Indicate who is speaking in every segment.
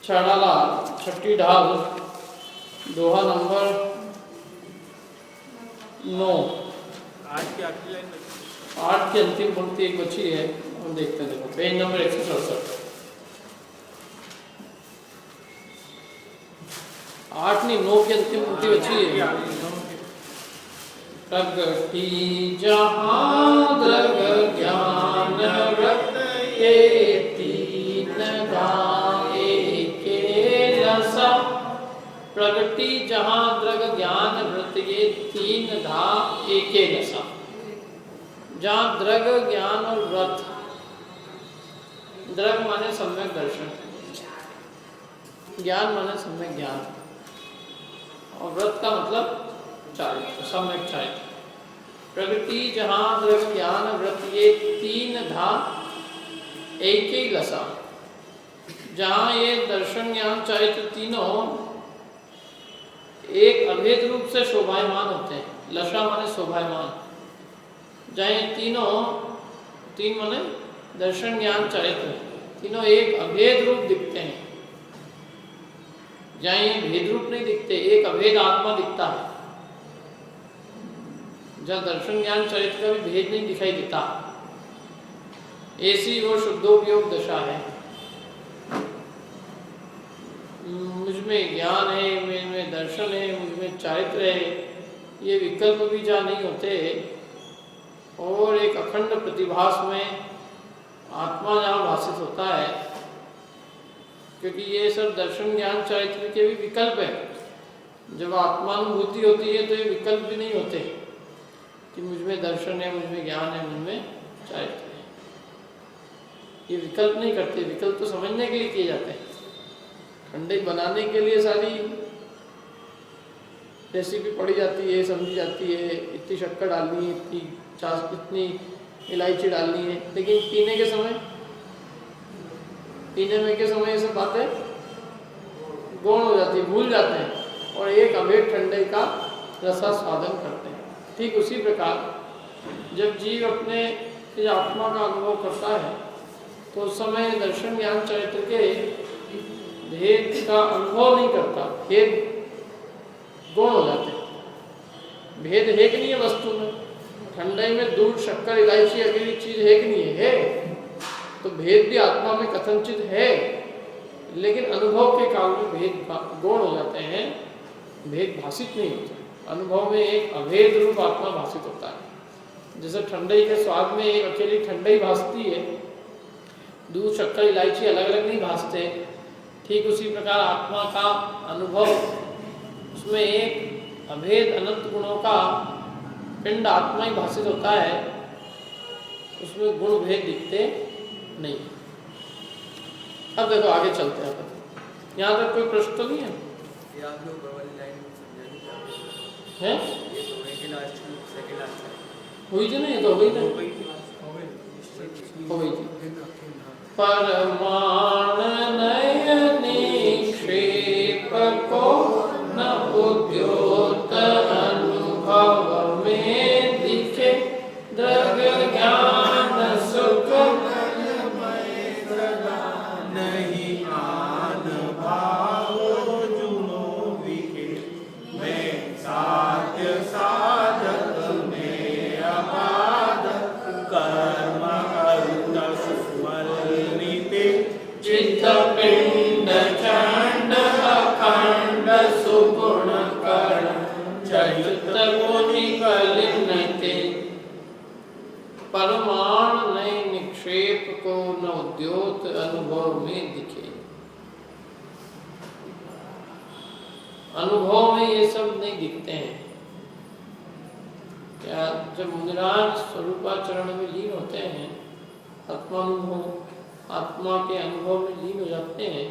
Speaker 1: छाड़ाला छठी ढाल दोहा नंबर 9।
Speaker 2: 8 की आखिरी लाइन बची,
Speaker 1: 8 की अंतिम पंक्ति एक बची है, हम देखते हैं। देखो पेज नंबर 167। 8 नहीं 9 की अंतिम पंक्ति बची है। प्रगटी जहाँ द्रग ज्ञान रत ये तीन गाए के रसा। प्रगटी जहाँ द्रग ज्ञान व्रत ये तीन धा एके रसा। जहाँ द्रग ज्ञान और व्रत, द्रग माने सम्यक दर्शन, ज्ञान माने सम्यक ज्ञान, और व्रत का मतलब चारित्र, सम्यक चारित्र। प्रगति जहाँ द्रग ज्ञान व्रत ये तीन धा एक ही लसा। जहाँ ये दर्शन ज्ञान चारित्र तीनों एक अभेद रूप से शोभायमान होते हैं। लसा माने शोभायमान। जहाँ ये तीनों, तीन माने दर्शन ज्ञान चारित्र, तीनों एक अभेद रूप दिखते हैं। जहाँ ये भेद रूप नहीं दिखते, एक अभेद आत्मा दिखता है। जहाँ दर्शन ज्ञान चरित्र का भी भेद नहीं दिखाई देता, ऐसी वो शुद्धोपयोग दशा है। मुझमें ज्ञान है, मुझमें दर्शन है, मुझमें चारित्र है, ये विकल्प भी जहाँ नहीं होते, और एक अखंड प्रतिभास में आत्मा जहाँ भाषित होता है, क्योंकि ये सब दर्शन ज्ञान चारित्र के भी विकल्प है। जब आत्मानुभूति होती है तो ये विकल्प भी नहीं होते कि मुझमें दर्शन है, मुझमें ज्ञान है, मुझमें चारित्र है। ये विकल्प नहीं करते, विकल्प तो समझने के लिए किए जाते हैं। ठंडे बनाने के लिए सारी रेसिपी पढ़ी जाती है, समझी जाती है, इतनी शक्कर डालनी है, इतनी छाछ, इतनी इलायची डालनी है, लेकिन पीने के समय, पीने में के समय ये सब बातें गौण हो जाती है, भूल जाते हैं, और एक अभेद ठंडे का रसास्वादन करते हैं। ठीक उसी प्रकार जब जीव अपने आत्मा का अनुभव करता है तो उस समय दर्शन ज्ञान चरित्र के भेद का अनुभव नहीं करता, भेद गौण हो जाते हैं। भेद है कि नहीं है वस्तु में? ठंडे में दूध, शक्कर, इलायची अकेली चीज है कि नहीं है? तो भेद भी आत्मा में कथनचित है, लेकिन अनुभव के कारण में भेद गौण हो जाते हैं, भेद भाषित नहीं होते। अनुभव में एक अभेद रूप आत्मा भाषित होता है। जैसे ठंडई के स्वाद में एक अकेली ठंडई भासती है, दूध, शक्कर, इलायची अलग अलग नहीं भासते। ठीक उसी प्रकार आत्मा का अनुभव, उसमें एक अभेद अनंत गुणों का पिंड आत्मा ही भाषित होता है, उसमें गुण भेद दिखते नहीं। अब देखो आगे चलते हैं। यहाँ तक कोई प्रश्न तो नहीं है? है? हुई थी ना, ये तो हो गई ना, हो गई थी। परमाण निक्षेप को न उद्योत अनुभव में दिखे, द्रग ज्ञान सुख
Speaker 2: नहीं आन भाव जुनो विखे, मैं साध्य साधक में अबाध, कर्म अर्थ सुस्मरणिते, चित्त पिंड चंड अखंड सुगुण कर्ण, चयुत मुनि कलिनते। परमाण नए निक्षेप को न उद्योत अनुभव में दिखे। अनुभव में ये सब नहीं दिखते हैं। क्या जब मुनिराज स्वरूपाचरण में लीन होते हैं, आत्मानुभव, आत्मा के अनुभव में लीन हो जाते हैं,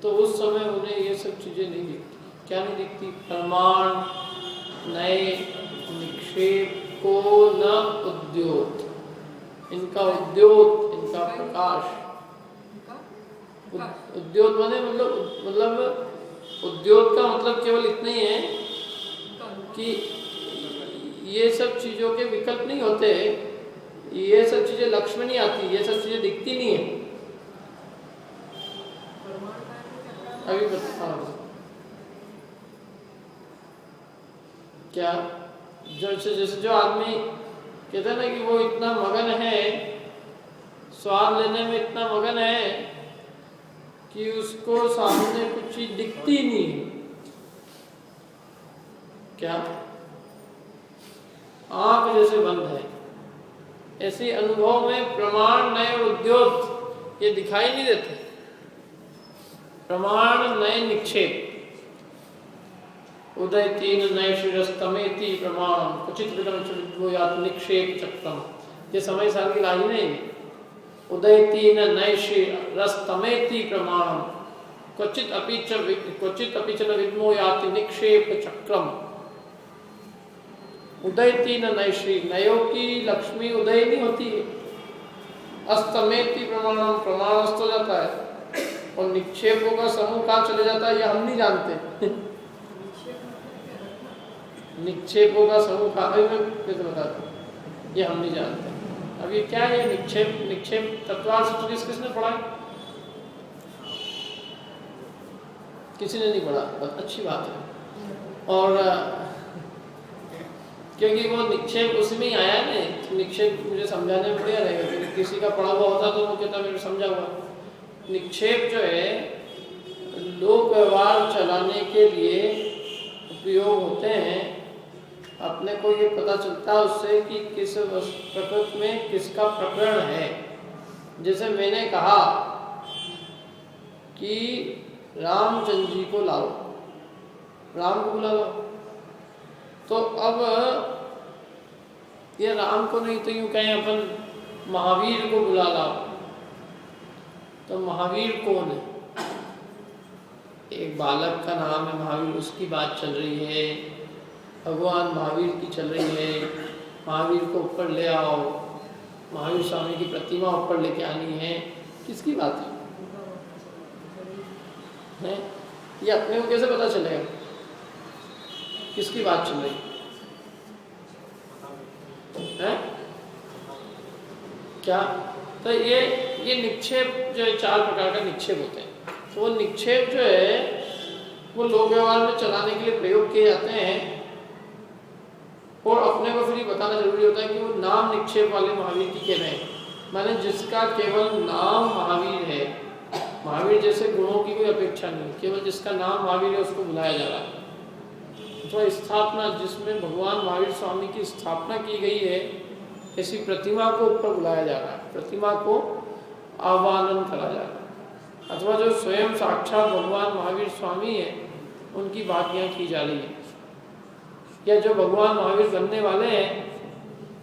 Speaker 2: तो उस समय उन्हें ये सब चीजें नहीं दिखती। क्या नहीं दिखती? प्रमाण नए निक्षेप को न उद्योत, इनका उद्योत, इनका प्रकाश, उद्योत माने मतलब उद्योत का मतलब केवल इतना ही है कि ये सब चीजों के विकल्प नहीं होते, ये सब चीजें लक्ष्य में नहीं आती, ये सब चीजें दिखती नहीं है।
Speaker 1: सामने। क्या जैसे जो आदमी कहते हैं ना कि वो इतना मगन है, स्वाद लेने में इतना मगन है कि उसको सामने कुछ चीज दिखती नहीं है। क्या आंख जैसे बंद है, ऐसे अनुभव में प्रमाण नए उद्योग ये दिखाई नहीं देते। प्रमाण नए निक्षेप, उदय तीन नए शिरस्तमेति प्रमाण क्वचित विगम निक्षेप चक्रम। ये समय साल की लाइन नहीं, उदय तीन नए शिरस्तमेति प्रमाण क्वचित अपि च विद्मो याति निक्षेप चक्रम। उदय तीन नए श्री, नयों की लक्ष्मी उदय नहीं होती है। अस्तमेति प्रमाण, प्रमाण अस्त हो जाता है, और निक्षेपों का समूह कहाँ चले जाता है ये हम नहीं जानते। निक्षेपों का समूह कहाँ, मैं तो बताता हूँ, ये हम नहीं जानते। अब ये क्या है निक्षेप? निक्षेप तत्वार से किसने पढ़ा? किसी ने नहीं पढ़ा, बहुत अच्छी बात है। और क्योंकि वो निक्षेप उसमें ही आया है ना, निक्षेप मुझे समझाने में बढ़िया रहेगा, क्योंकि किसी का पढ़ा हुआ होता तो वो कहता मेरे समझा हुआ। निक्षेप जो है लोक व्यवहार चलाने के लिए उपयोग होते हैं। अपने को ये पता चलता है उससे कि किस प्रकृति में किसका प्रकरण है। जैसे मैंने कहा कि रामचंद्र जी को लाओ, राम को बुला लो, तो अब ये राम को नहीं तो यूँ कहें अपन महावीर को बुला लाओ, तो महावीर कौन है? एक बालक का नाम है महावीर, उसकी बात चल रही है, भगवान महावीर की चल रही है। महावीर को ऊपर ले आओ, महावीर स्वामी की प्रतिमा ऊपर लेके आनी है, किसकी बात है? ये अपने को कैसे पता चलेगा किसकी बात चल रही है? क्या? तो ये निक्षेप जो है, चार प्रकार का निक्षेप होते हैं। तो वो निक्षेप जो है वो लोक व्यवहार में चलाने के लिए प्रयोग किए जाते हैं, और अपने को फिर ये बताना जरूरी होता है कि वो नाम निक्षेप वाले महावीर की कह रहे हैं, माने जिसका केवल नाम महावीर है। महावीर जैसे गुणों की कोई अपेक्षा नहीं, केवल जिसका नाम महावीर है उसको बुलाया जा रहा है। तो स्थापना जिसमें भगवान महावीर स्वामी की स्थापना की गई है, ऐसी प्रतिमा को ऊपर बुलाया जा रहा है, प्रतिमा को आह्वान करा जा रहा है। अथवा जो स्वयं साक्षात भगवान महावीर स्वामी है उनकी बात यहाँ की जा रही है, या जो भगवान महावीर बनने वाले हैं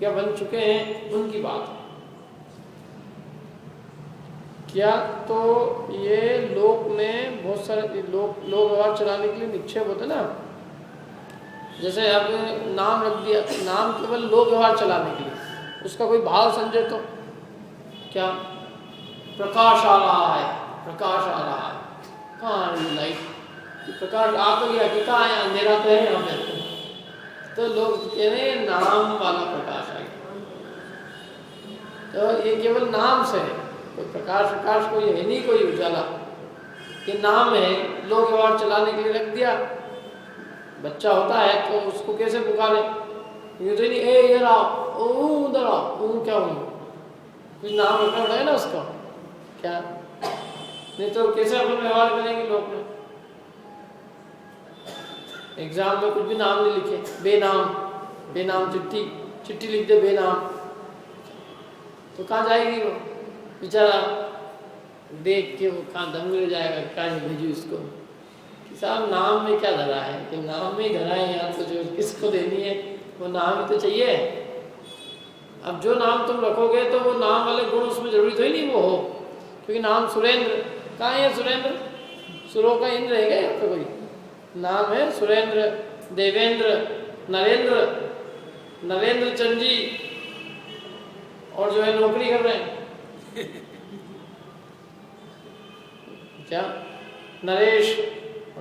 Speaker 1: या बन चुके हैं उनकी बात है। क्या? तो ये लोक में बहुत सारे लोक व्यवहार चलाने के लिए निक्षेप होते ना। जैसे अब नाम रख दिया, नाम केवल लोक व्यवहार चलाने के लिए, उसका कोई भाव समझे तो क्या? प्रकाश आ रहा है, प्रकाश आ रहा है, कहाँ लाइट? प्रकाश आ तो गया कि कहाँ है? अंधेरा तो है यहाँ पे। तो लोग कह रहे हैं नाम वाला प्रकाश आ गया। तो ये केवल नाम से है, कोई प्रकाश कोई है नहीं, कोई उजाला। ये नाम है, लोक व्यवहार चलाने के लिए रख दिया। बच्चा होता है तो उसको कैसे पुकारे? यूँ तो नहीं ए इधर आओ, ओ उधर आओ, क्या हूँ, कुछ नाम रखना पड़ेगा ना उसका। क्या? नहीं तो कैसे अपन व्यवहार करेंगे लोक में? एग्जाम में कुछ भी नाम नहीं लिखे, बेनाम चिट्ठी लिख दे बेनाम, तो कहाँ जाएगी वो बेचारा? देख के वो कहाँ दंग मिल जाएगा, कहाँ भेजू इसको कि साहब नाम में क्या धरा है? कि नाम में ही धरा है, यहाँ तो जो किसको देनी है वो नाम ही तो चाहिए। अब जो नाम तुम रखोगे तो वो नाम वाले गुण उसमें जरूरी तो ही नहीं वो हो, क्योंकि नाम सुरेंद्र, कहाँ है सुरेंद्र? सुरों का इंद्र है क्या यहाँ पे? कोई नाम है सुरेंद्र, देवेंद्र, नरेंद्र चंद जी, और जो है नौकरी कर रहे हैं क्या? नरेश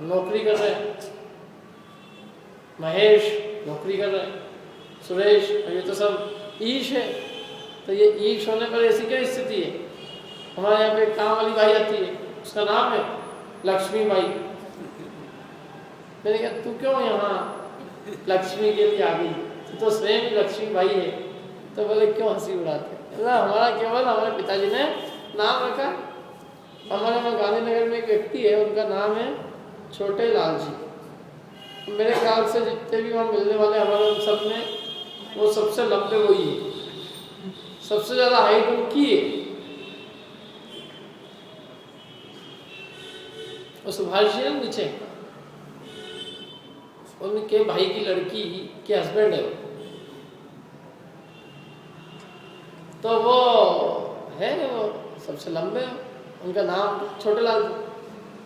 Speaker 1: नौकरी कर रहे हैं, महेश नौकरी कर रहे हैं, सुरेश, ये तो सब ईश है। तो ये ईश होने पर ऐसी क्या स्थिति है? हमारे यहाँ पे काम वाली बाई आती है, उसका नाम है लक्ष्मी बाई। मैंने कहा तू क्यों यहाँ लक्ष्मी के लिए आ गई, तू तो स्वयं ही लक्ष्मी भाई है। तो बोले क्यों हंसी उड़ाते, हमारा केवल हमारे पिताजी ने नाम रखा। हमारे वहाँ गांधीनगर में एक व्यक्ति है, उनका नाम है छोटे लाल जी। मेरे ख्याल से जितने भी वहाँ मिलने वाले हमारे उन सब में वो सबसे लंबे वही है, सबसे ज़्यादा हाइट उनकी है। और सुभाष जी ने नीचे, उनके भाई की लड़की के हस्बैंड है तो वो है, वो सबसे लंबे, उनका नाम छोटे लाल जी।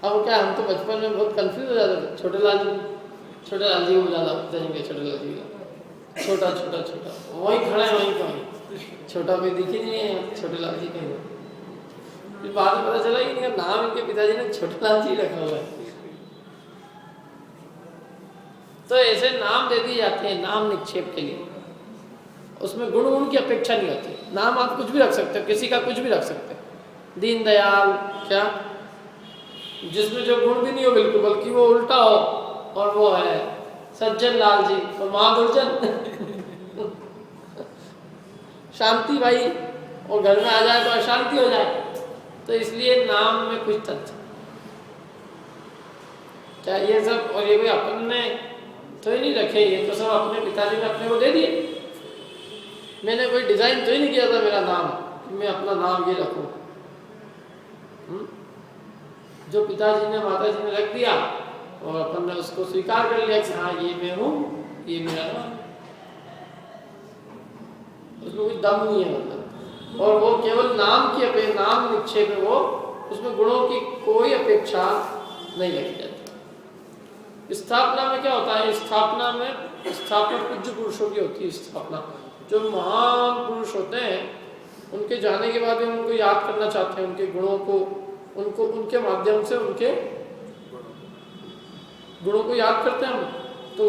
Speaker 1: अब क्या, हम तो बचपन में बहुत कंफ्यूज हो जाते थे, छोटे लाल जी को ज़्यादा जाएंगे, छोटे लाल जी का छोटा छोटा छोटा वही खड़ा है, वहीं का वहीं, छोटा कोई दिख ही नहीं है, छोटे लाल जी कहीं। फिर बाद में पता चला कि इनका नाम इनके पिताजी ने छोटे लाल जी रखा हुआ है। तो ऐसे नाम दे दिए जाते हैं नाम निक्षेप के लिए, उसमें गुण गुण की अपेक्षा नहीं होती। नाम आप कुछ भी रख सकते हो, किसी का कुछ भी रख सकते हो, दीनदयाल क्या, जिसमें जो गुण भी नहीं हो बिल्कुल, बल्कि वो उल्टा हो, और वो है सज्जन लाल जी तो महादुर्जन शांति भाई, और घर में आ जाए तो अशांति हो जाए। तो इसलिए नाम में कुछ तथ्य क्या ये सब, और ये कोई अपन ने तो ही नहीं रखे, ये तो सब अपने पिताजी ने अपने को दे दिए। मैंने कोई डिजाइन तो ही नहीं किया था मेरा नाम, मैं अपना नाम ये रखूं। जो पिताजी ने माताजी ने रख दिया और अपन ने उसको स्वीकार कर लिया कि हाँ ये मैं हूँ, ये मेरा नाम, उसमें कोई दम नहीं है मतलब। और वो केवल नाम की अपेक्षा, नाम निक्षेप है वो, उसमें गुणों की कोई अपेक्षा नहीं रखी जाती। स्थापना में क्या होता है, स्थापना पूज्य पुरुषों की होती है स्थापना। जो महान पुरुष होते हैं उनके जाने के बाद हम उनको याद करना चाहते हैं, उनके गुणों को, उनको उनके माध्यम से उनके गुणों को याद करते हैं हम। तो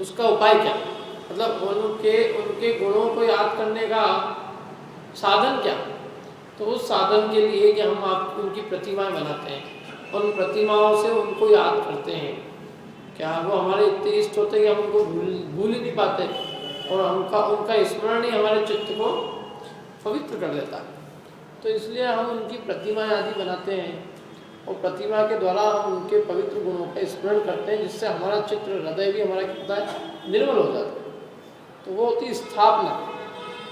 Speaker 1: उसका उपाय क्या, मतलब उनके गुणों को याद करने का साधन क्या। तो उस साधन के लिए कि हम आप उनकी प्रतिमाएं बनाते हैं, उन प्रतिमाओं से उनको याद करते हैं। क्या वो हमारे इतने इष्ट होते हैं कि हम उनको भूल ही नहीं पाते, और उनका स्मरण ही हमारे चित्त को पवित्र कर देता है। तो इसलिए हम उनकी प्रतिमाएं आदि बनाते हैं, और प्रतिमा के द्वारा हम उनके पवित्र गुणों का स्मरण करते हैं, जिससे हमारा चित्त, हृदय भी हमारा कितना है, निर्मल हो जाता है। तो वो होती है स्थापना।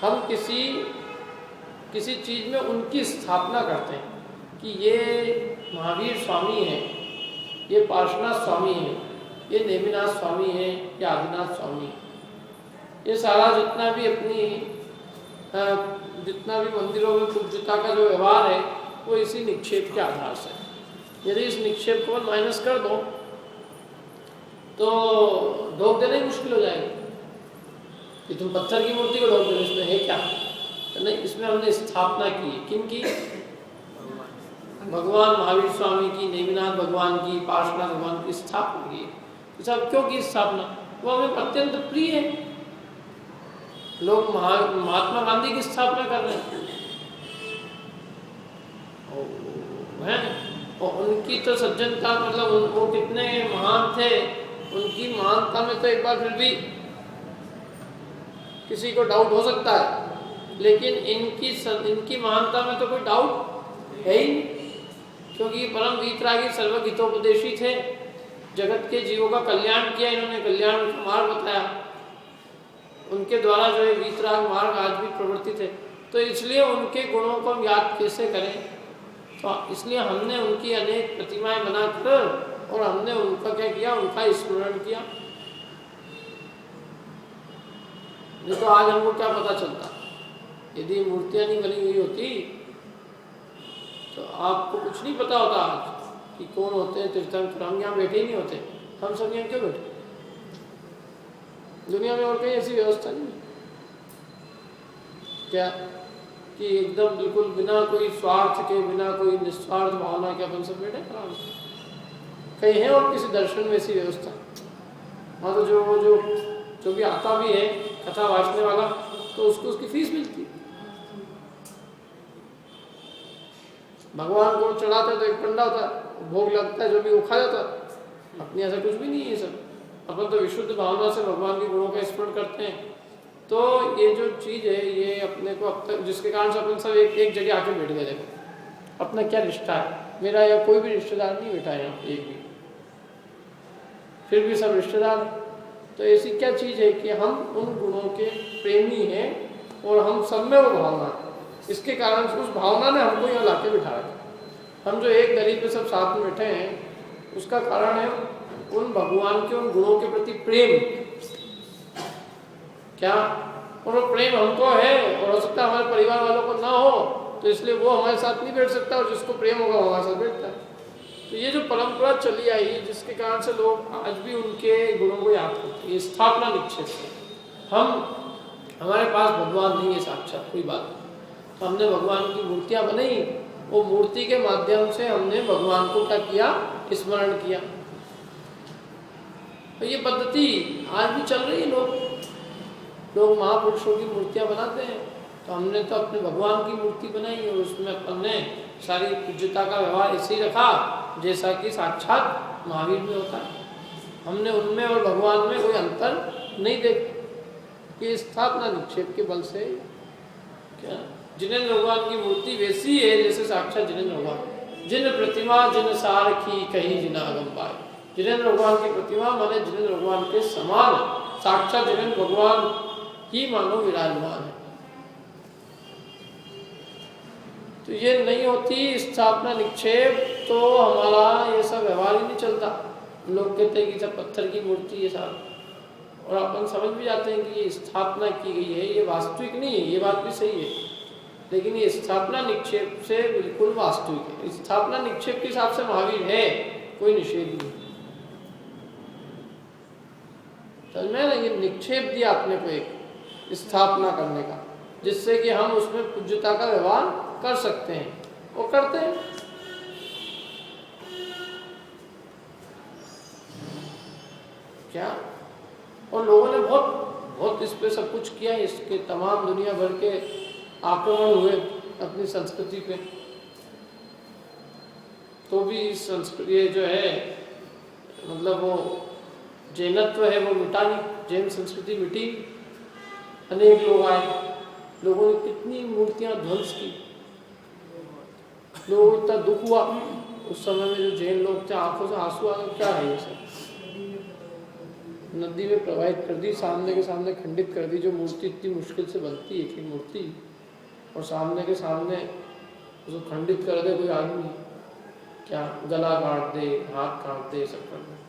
Speaker 1: हम किसी चीज़ में उनकी स्थापना करते हैं कि ये महावीर स्वामी है, ये पार्श्वनाथ स्वामी है, ये नेमिनाथ स्वामी है, ये आदिनाथ स्वामी है। ये सारा जितना भी मंदिरों में पूज्यता का जो व्यवहार है वो इसी निक्षेप के आधार से। यदि इस निक्षेप को माइनस कर दो तो ढोक देना ही मुश्किल हो जाएगा कि तुम पत्थर की मूर्ति को ढोक दो, इसमें है क्या। तो नहीं, इसमें हमने स्थापना की। किनकी? भगवान महावीर स्वामी की, नेमिनाथ भगवान की, पार्श्वनाथ भगवान की स्थापना की। तो सब क्यों की स्थापना? वो हमें अत्यंत प्रिय है। लोग महात्मा गांधी की स्थापना कर रहे हैं, और उनकी तो सज्जनता, मतलब वो कितने महान थे, उनकी महानता में तो एक बार फिर भी किसी को डाउट हो सकता है, लेकिन इनकी महानता में तो कोई डाउट है ही, क्योंकि परम वीतरागी सर्वहितोपदेशी थे। जगत के जीवों का कल्याण किया इन्होंने, कल्याण का मार्ग बताया। उनके द्वारा जो है वीतराग मार्ग आज भी प्रवर्तित है। तो इसलिए उनके गुणों को हम याद कैसे करें, तो इसलिए हमने उनकी अनेक प्रतिमाएं बनाकर और हमने उनका क्या किया, उनका स्मरण किया। नहीं तो आज हमको क्या पता चलता, यदि मूर्तियां नहीं बनी हुई होती तो आपको कुछ नहीं पता होता आज कि कौन होते हैं तीर्थंकर। हम यहाँ बैठे ही नहीं होते, हम सब यहाँ क्यों बैठे? दुनिया में और कहीं ऐसी व्यवस्था नहीं है क्या कि एकदम बिल्कुल बिना कोई स्वार्थ के, बिना कोई निस्वार्थ भावना के अपन सब बैठे आराम से? कहीं है और किसी दर्शन में ऐसी व्यवस्था? वहाँ तो जो भी आता भी है कथा वाचने वाला, तो उसको उसकी फीस मिलती। भगवान को चढ़ाते तो एक पंडा होता है, भोग लगता है जो भी वो खा जाता है। अपनी ऐसा कुछ भी नहीं है ये सब, अपन तो विशुद्ध भावना से भगवान के गुणों का स्मरण करते हैं। तो ये जो चीज़ है ये अपने को अब तक, जिसके कारण से अपन सब एक जगह आके बैठ गए। देखो अपना क्या रिश्ता है, मेरा या कोई भी रिश्तेदार नहीं बैठा है यहाँ एक भी, फिर भी सब रिश्तेदार। तो ऐसी क्या चीज़ है कि हम उन गुणों के प्रेमी हैं और हम सब में वो भावना है। इसके कारण से उस भावना ने हमको यहाँ ला के बिठा रखा। हम जो एक दरी पे सब साथ में बैठे हैं उसका कारण है उन भगवान के उन गुणों के प्रति प्रेम। क्या और वो प्रेम हमको है, और हो सकता है हमारे परिवार वालों को ना हो, तो इसलिए वो हमारे साथ नहीं बैठ सकता, और जिसको प्रेम होगा वो हमारे साथ बैठता है। तो ये जो परंपरा चली आई है जिसके कारण से लोग आज भी उनके गुणों को याद करते हैं, ये स्थापना निक्षेप से। हमारे पास भगवान नहीं है साक्षात, कोई बात नहीं, तो हमने भगवान की मूर्तियां बनाई, वो मूर्ति के माध्यम से हमने भगवान को क्या किया, स्मरण किया। तो ये पद्धति आज भी चल रही है, लोग महापुरुषों की मूर्तियां बनाते हैं। तो हमने तो अपने भगवान की मूर्ति बनाई और उसमें अपने सारी पूज्यता का व्यवहार ऐसे ही रखा जैसा कि साक्षात महावीर में होता है। हमने उनमें और भगवान में कोई अंतर नहीं देखा। कि स्थापना निक्षेप के बल से क्या जिनेंद्र भगवान की मूर्ति वैसी है जैसे साक्षात जिनेंद्र भगवान। जिन प्रतिमा जिन सारखी कहीं जिना आगम पाए। जिनेंद्र भगवान की प्रतिमा माने जिनेंद्र भगवान के समान साक्षात जिनेंद्र भगवान ही मानो विराजमान है। तो ये नहीं होती स्थापना निक्षेप तो हमारा ये सब व्यवहार ही नहीं चलता। लोग कहते हैं कि सब पत्थर की मूर्ति है साहब, और अपन समझ भी जाते हैं कि ये स्थापना की गई है, ये वास्तविक नहीं है, ये बात भी सही है, लेकिन ये स्थापना निक्षेप से बिल्कुल वास्तविक है। स्थापना निक्षेप के हिसाब से महावीर है, कोई निषेध नहीं। समझ में ना, ये निक्षेप दिया अपने को एक स्थापना करने का, जिससे कि हम उसमें पूज्यता का व्यवहार कर सकते हैं, वो करते हैं। क्या और लोगों ने बहुत इस पे सब कुछ किया, इसके तमाम दुनिया भर के आक्रमण हुए अपनी संस्कृति पे, तो भी इस संस्कृति ये जो है मतलब वो जैनत्व है वो मिटा नहीं, जैन संस्कृति मिटी। अनेक लोग आए, लोगों ने कितनी मूर्तियां ध्वंस की, लोगों को इतना दुख हुआ उस समय में। जो जैन लोग थे आंखों से आंसू आ गए, क्या है ये सब, नदी में प्रवाहित कर दी, सामने के सामने खंडित कर दी। जो मूर्ति इतनी मुश्किल से बनती है एक मूर्ति, और सामने के सामने उसको खंडित कर दे कोई आदमी, क्या गला काट दे, हाथ काट दे, सब कर दे।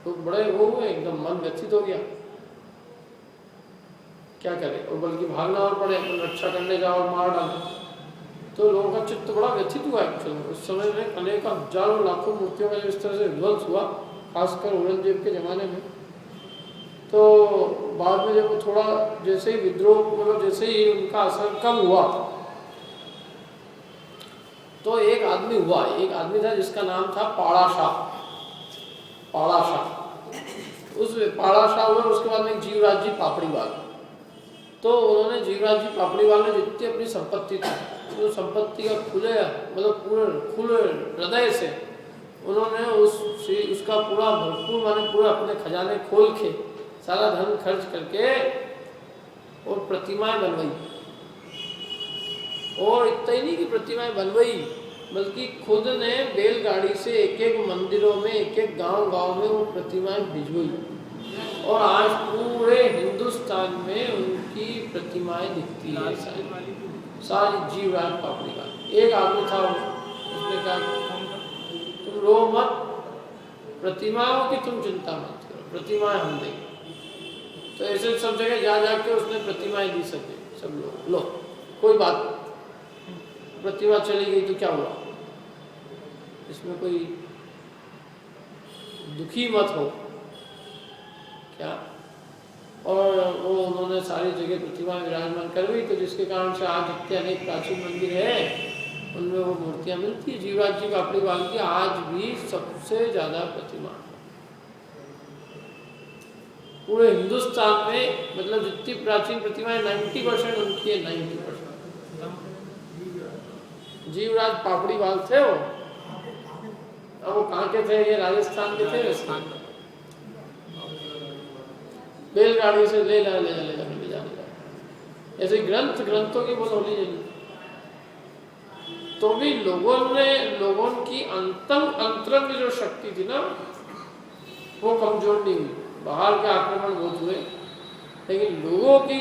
Speaker 1: तो बड़े वो हुए, एकदम मन व्यथित हो गया, क्या करे, और बल्कि भागना और पड़े, रक्षा करने जाओ और मार डाले। तो लोगों का चित्त बड़ा व्यथित हुआ एक्चुअली उस समय में। अनेक हजारों लाखों मूर्तियों का इस तरह से विध्वंस हुआ, खासकर औरंगजेब के ज़माने में। तो बाद में जब थोड़ा जैसे ही विद्रोह मतलब जैसे ही उनका असर कम हुआ, तो एक आदमी था जिसका नाम था पाड़ा शाह। उस पाड़ा शाह हुआ, उसके बाद में जीवराज जी पापड़ीवाल। तो उन्होंने जीवराज जी पापड़ीवाल ने जितनी अपनी संपत्ति थी, तो संपत्ति का पूरे खुले हृदय से उन्होंने उसका पूरा भरपूर माने पूरा अपने खजाने खोल के सारा धन खर्च करके और प्रतिमाएं बनवाई। और इतना ही नहीं कि प्रतिमाएं बनवाई, बल्कि खुद ने बैलगाड़ी से एक एक मंदिरों में, एक एक गांव में वो प्रतिमाएं भिजवाई। और आज पूरे हिंदुस्तान में उनकी प्रतिमाएं दिखती है सारी जीवराज पापड़ीवाल। एक आदमी था, उसने कहा तुम रो मत, प्रतिमाओं की तुम चिंता मत करो, प्रतिमाएं हम देंगे। तो ऐसे सब जगह जा के उसने प्रतिमाएं दी सब लोग। लो कोई बात, प्रतिमा चली गई तो क्या हुआ, इसमें कोई दुखी मत हो क्या। और वो उन्होंने सारी जगह प्रतिमा विराजमान करवाई, तो जिसके कारण से आज इतने अनेक प्राचीन मंदिर हैं उनमें वो मूर्तियां मिलती है। जीवराज जी पापड़ीवाल की आज भी सबसे ज़्यादा प्रतिमा पूरे हिंदुस्तान में, मतलब जितनी प्राचीन प्रतिमाएं 90% उनकी है, 90%। जीवराज पापड़ीवाल थे वो, अब वो कहाँ के थे, ये राजस्थान के थे वैसे। बैलगाड़ी से ले जाने लगा। ऐसे ग्रंथों की बहुत होली जली। तो भी लोगों की अंतरंग जो शक्ति थी ना, वो कमजोर नहीं हुई। बाहर के आक्रमण बहुत हुए, लेकिन लोगों की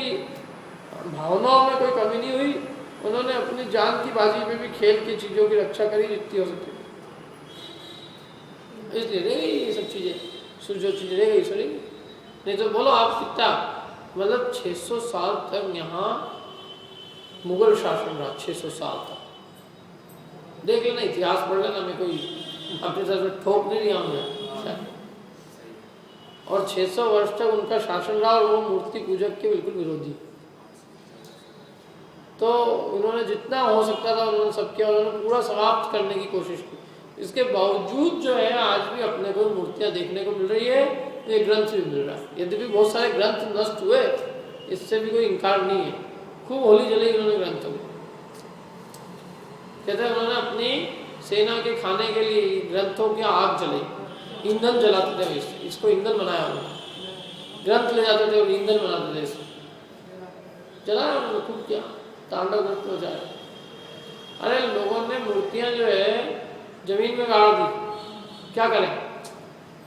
Speaker 1: भावनाओं में कोई कमी नहीं हुई। उन्होंने अपनी जान की बाजी में भी खेल की चीज़ों की रक्षा करी जितनी हो सकती। इसलिए रह गई ये सब चीज़ें, जो चीज़ें रह गई सॉरी। नहीं तो बोलो आप कितना, मतलब 600 साल तक यहाँ मुगल शासन रहा। 600 साल तक देख लेना, इतिहास पढ़ लेना, मैं कोई अपने तरफ से ठोक नहीं रहा हूँ। और 600 वर्ष तक उनका शासन रहा और वो मूर्ति पूजक के बिल्कुल विरोधी। तो उन्होंने जितना हो सकता था उन्होंने सब किया, उन्होंने पूरा समाप्त करने की कोशिश की। इसके बावजूद जो है आज भी अपने को मूर्तियाँ देखने को मिल रही है, ये ग्रंथ भी मिल रहा है। यद्यपि बहुत सारे ग्रंथ नष्ट हुए, इससे भी कोई इनकार नहीं है। खूब होली जलाई उन्होंने ग्रंथों में। कहते हैं उन्होंने अपनी सेना के खाने के लिए ग्रंथों की आग जलाई, ईंधन जलाते थे। इसको ईंधन बनाया उन्होंने, ग्रंथ ले जाते थे और ईंधन बनाते थे। इसको जलाया उन्होंने, खूब किया, तांडव नृत्य हो जाए। अरे लोगों ने मूर्तियां जो है जमीन में गाड़ दी, क्या करें,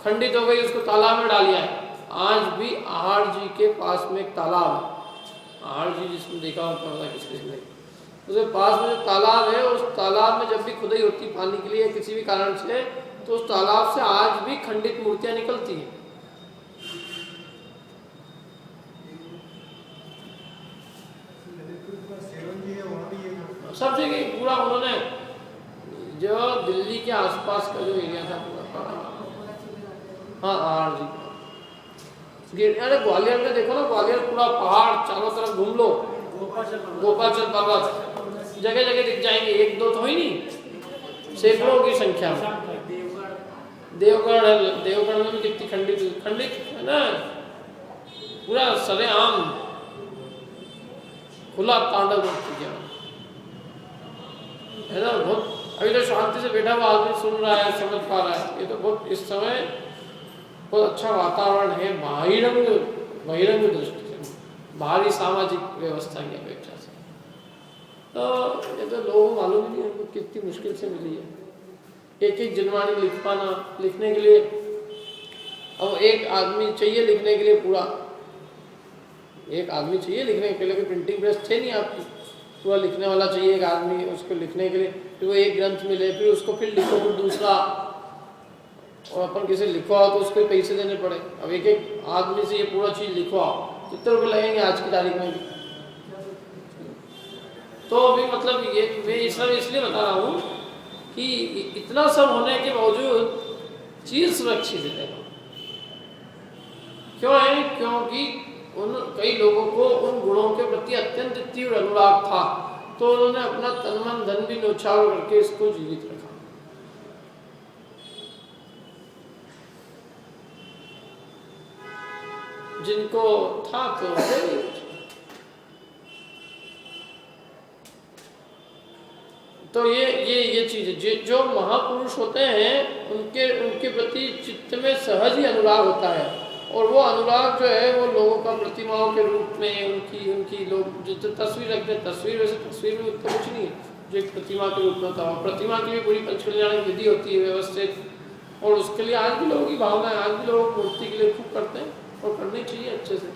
Speaker 1: खंडित हो गई, उसको तालाब में डाल दिया है। आज भी आहार जी के पास में एक तालाब है। आहार जी जिसने देखा होता किस किसने, उसके पास में जो तालाब है, उस तालाब में जब भी खुदाई होती पानी के लिए किसी भी कारण से, तो उस तालाब से आज भी खंडित मूर्तियां निकलती हैं। सब जगह पूरा उन्होंने, जो दिल्ली के आसपास का जो एरिया था पूरा, हाँ आहार जी। अरे ग्वालियर में देखो ना, ग्वालियर पूरा पहाड़, चारों तरफ घूम लो, गोपाचल पर्वत जगह जगह दिख जाएंगे। एक दो तो ही नहीं, सैकड़ों की संख्या में। देवगढ़ में भी कितनी खंडित है ना, पूरा सरेआम खुला तांडव नृत्य किया है ना। बहुत अभी तो शांति से बैठा हुआ आदमी सुन रहा है, समझ पा रहा है। ये तो बहुत इस समय बहुत अच्छा वातावरण है बहिरंग दृष्टि से, बाहरी सामाजिक व्यवस्था की अपेक्षा से। तो ये तो लोगों को मालूम नहीं है कितनी मुश्किल से मिली है। एक जनवाणी लिख पाना, लिखने के लिए अब एक आदमी चाहिए लिखने के लिए, पूरा एक आदमी चाहिए लिखने के लिए। प्रिंटिंग प्रेस थे नहीं आपकी, पूरा लिखने वाला चाहिए एक आदमी उसको लिखने के लिए। फिर वो एक ग्रंथ मिले, फिर उसको फिर लिखो, फिर दूसरा, और अपन किसी लिखवाओ तो उसको पैसे देने पड़े। अब एक आदमी से ये पूरा चीज़ लिखवाओ, कितने रुपये लगेंगे आज की तारीख में। तो अभी मतलब ये मैं इस सब इसलिए बता रहा हूँ कि इतना सब होने के बावजूद चीज़ सुरक्षित है। क्यों है? क्योंकि उन कई लोगों को उन गुणों के प्रति अत्यंत तीव्र अनुराग था, तो उन्होंने अपना तन मन धन भी न्यौछावर करके इसको जीवित रखा। जिनको था तो तो ये चीज, जो महापुरुष होते हैं उनके प्रति चित्त में सहज ही अनुराग होता है। और वो अनुराग जो है वो लोगों का प्रतिमाओं के रूप में उनकी लोग जो तस्वीर रखते हैं, तस्वीर वैसे तस्वीर में उतना कुछ नहीं है जो एक प्रतिमा के रूप में होता है। प्रतिमा की भी पूरी पंचकल्याण की विधि होती है व्यवस्थित, और उसके लिए आज भी लोगों की भावना है, आज भी लोग मूर्ति के लिए खूब करते हैं और करनी चाहिए अच्छे से।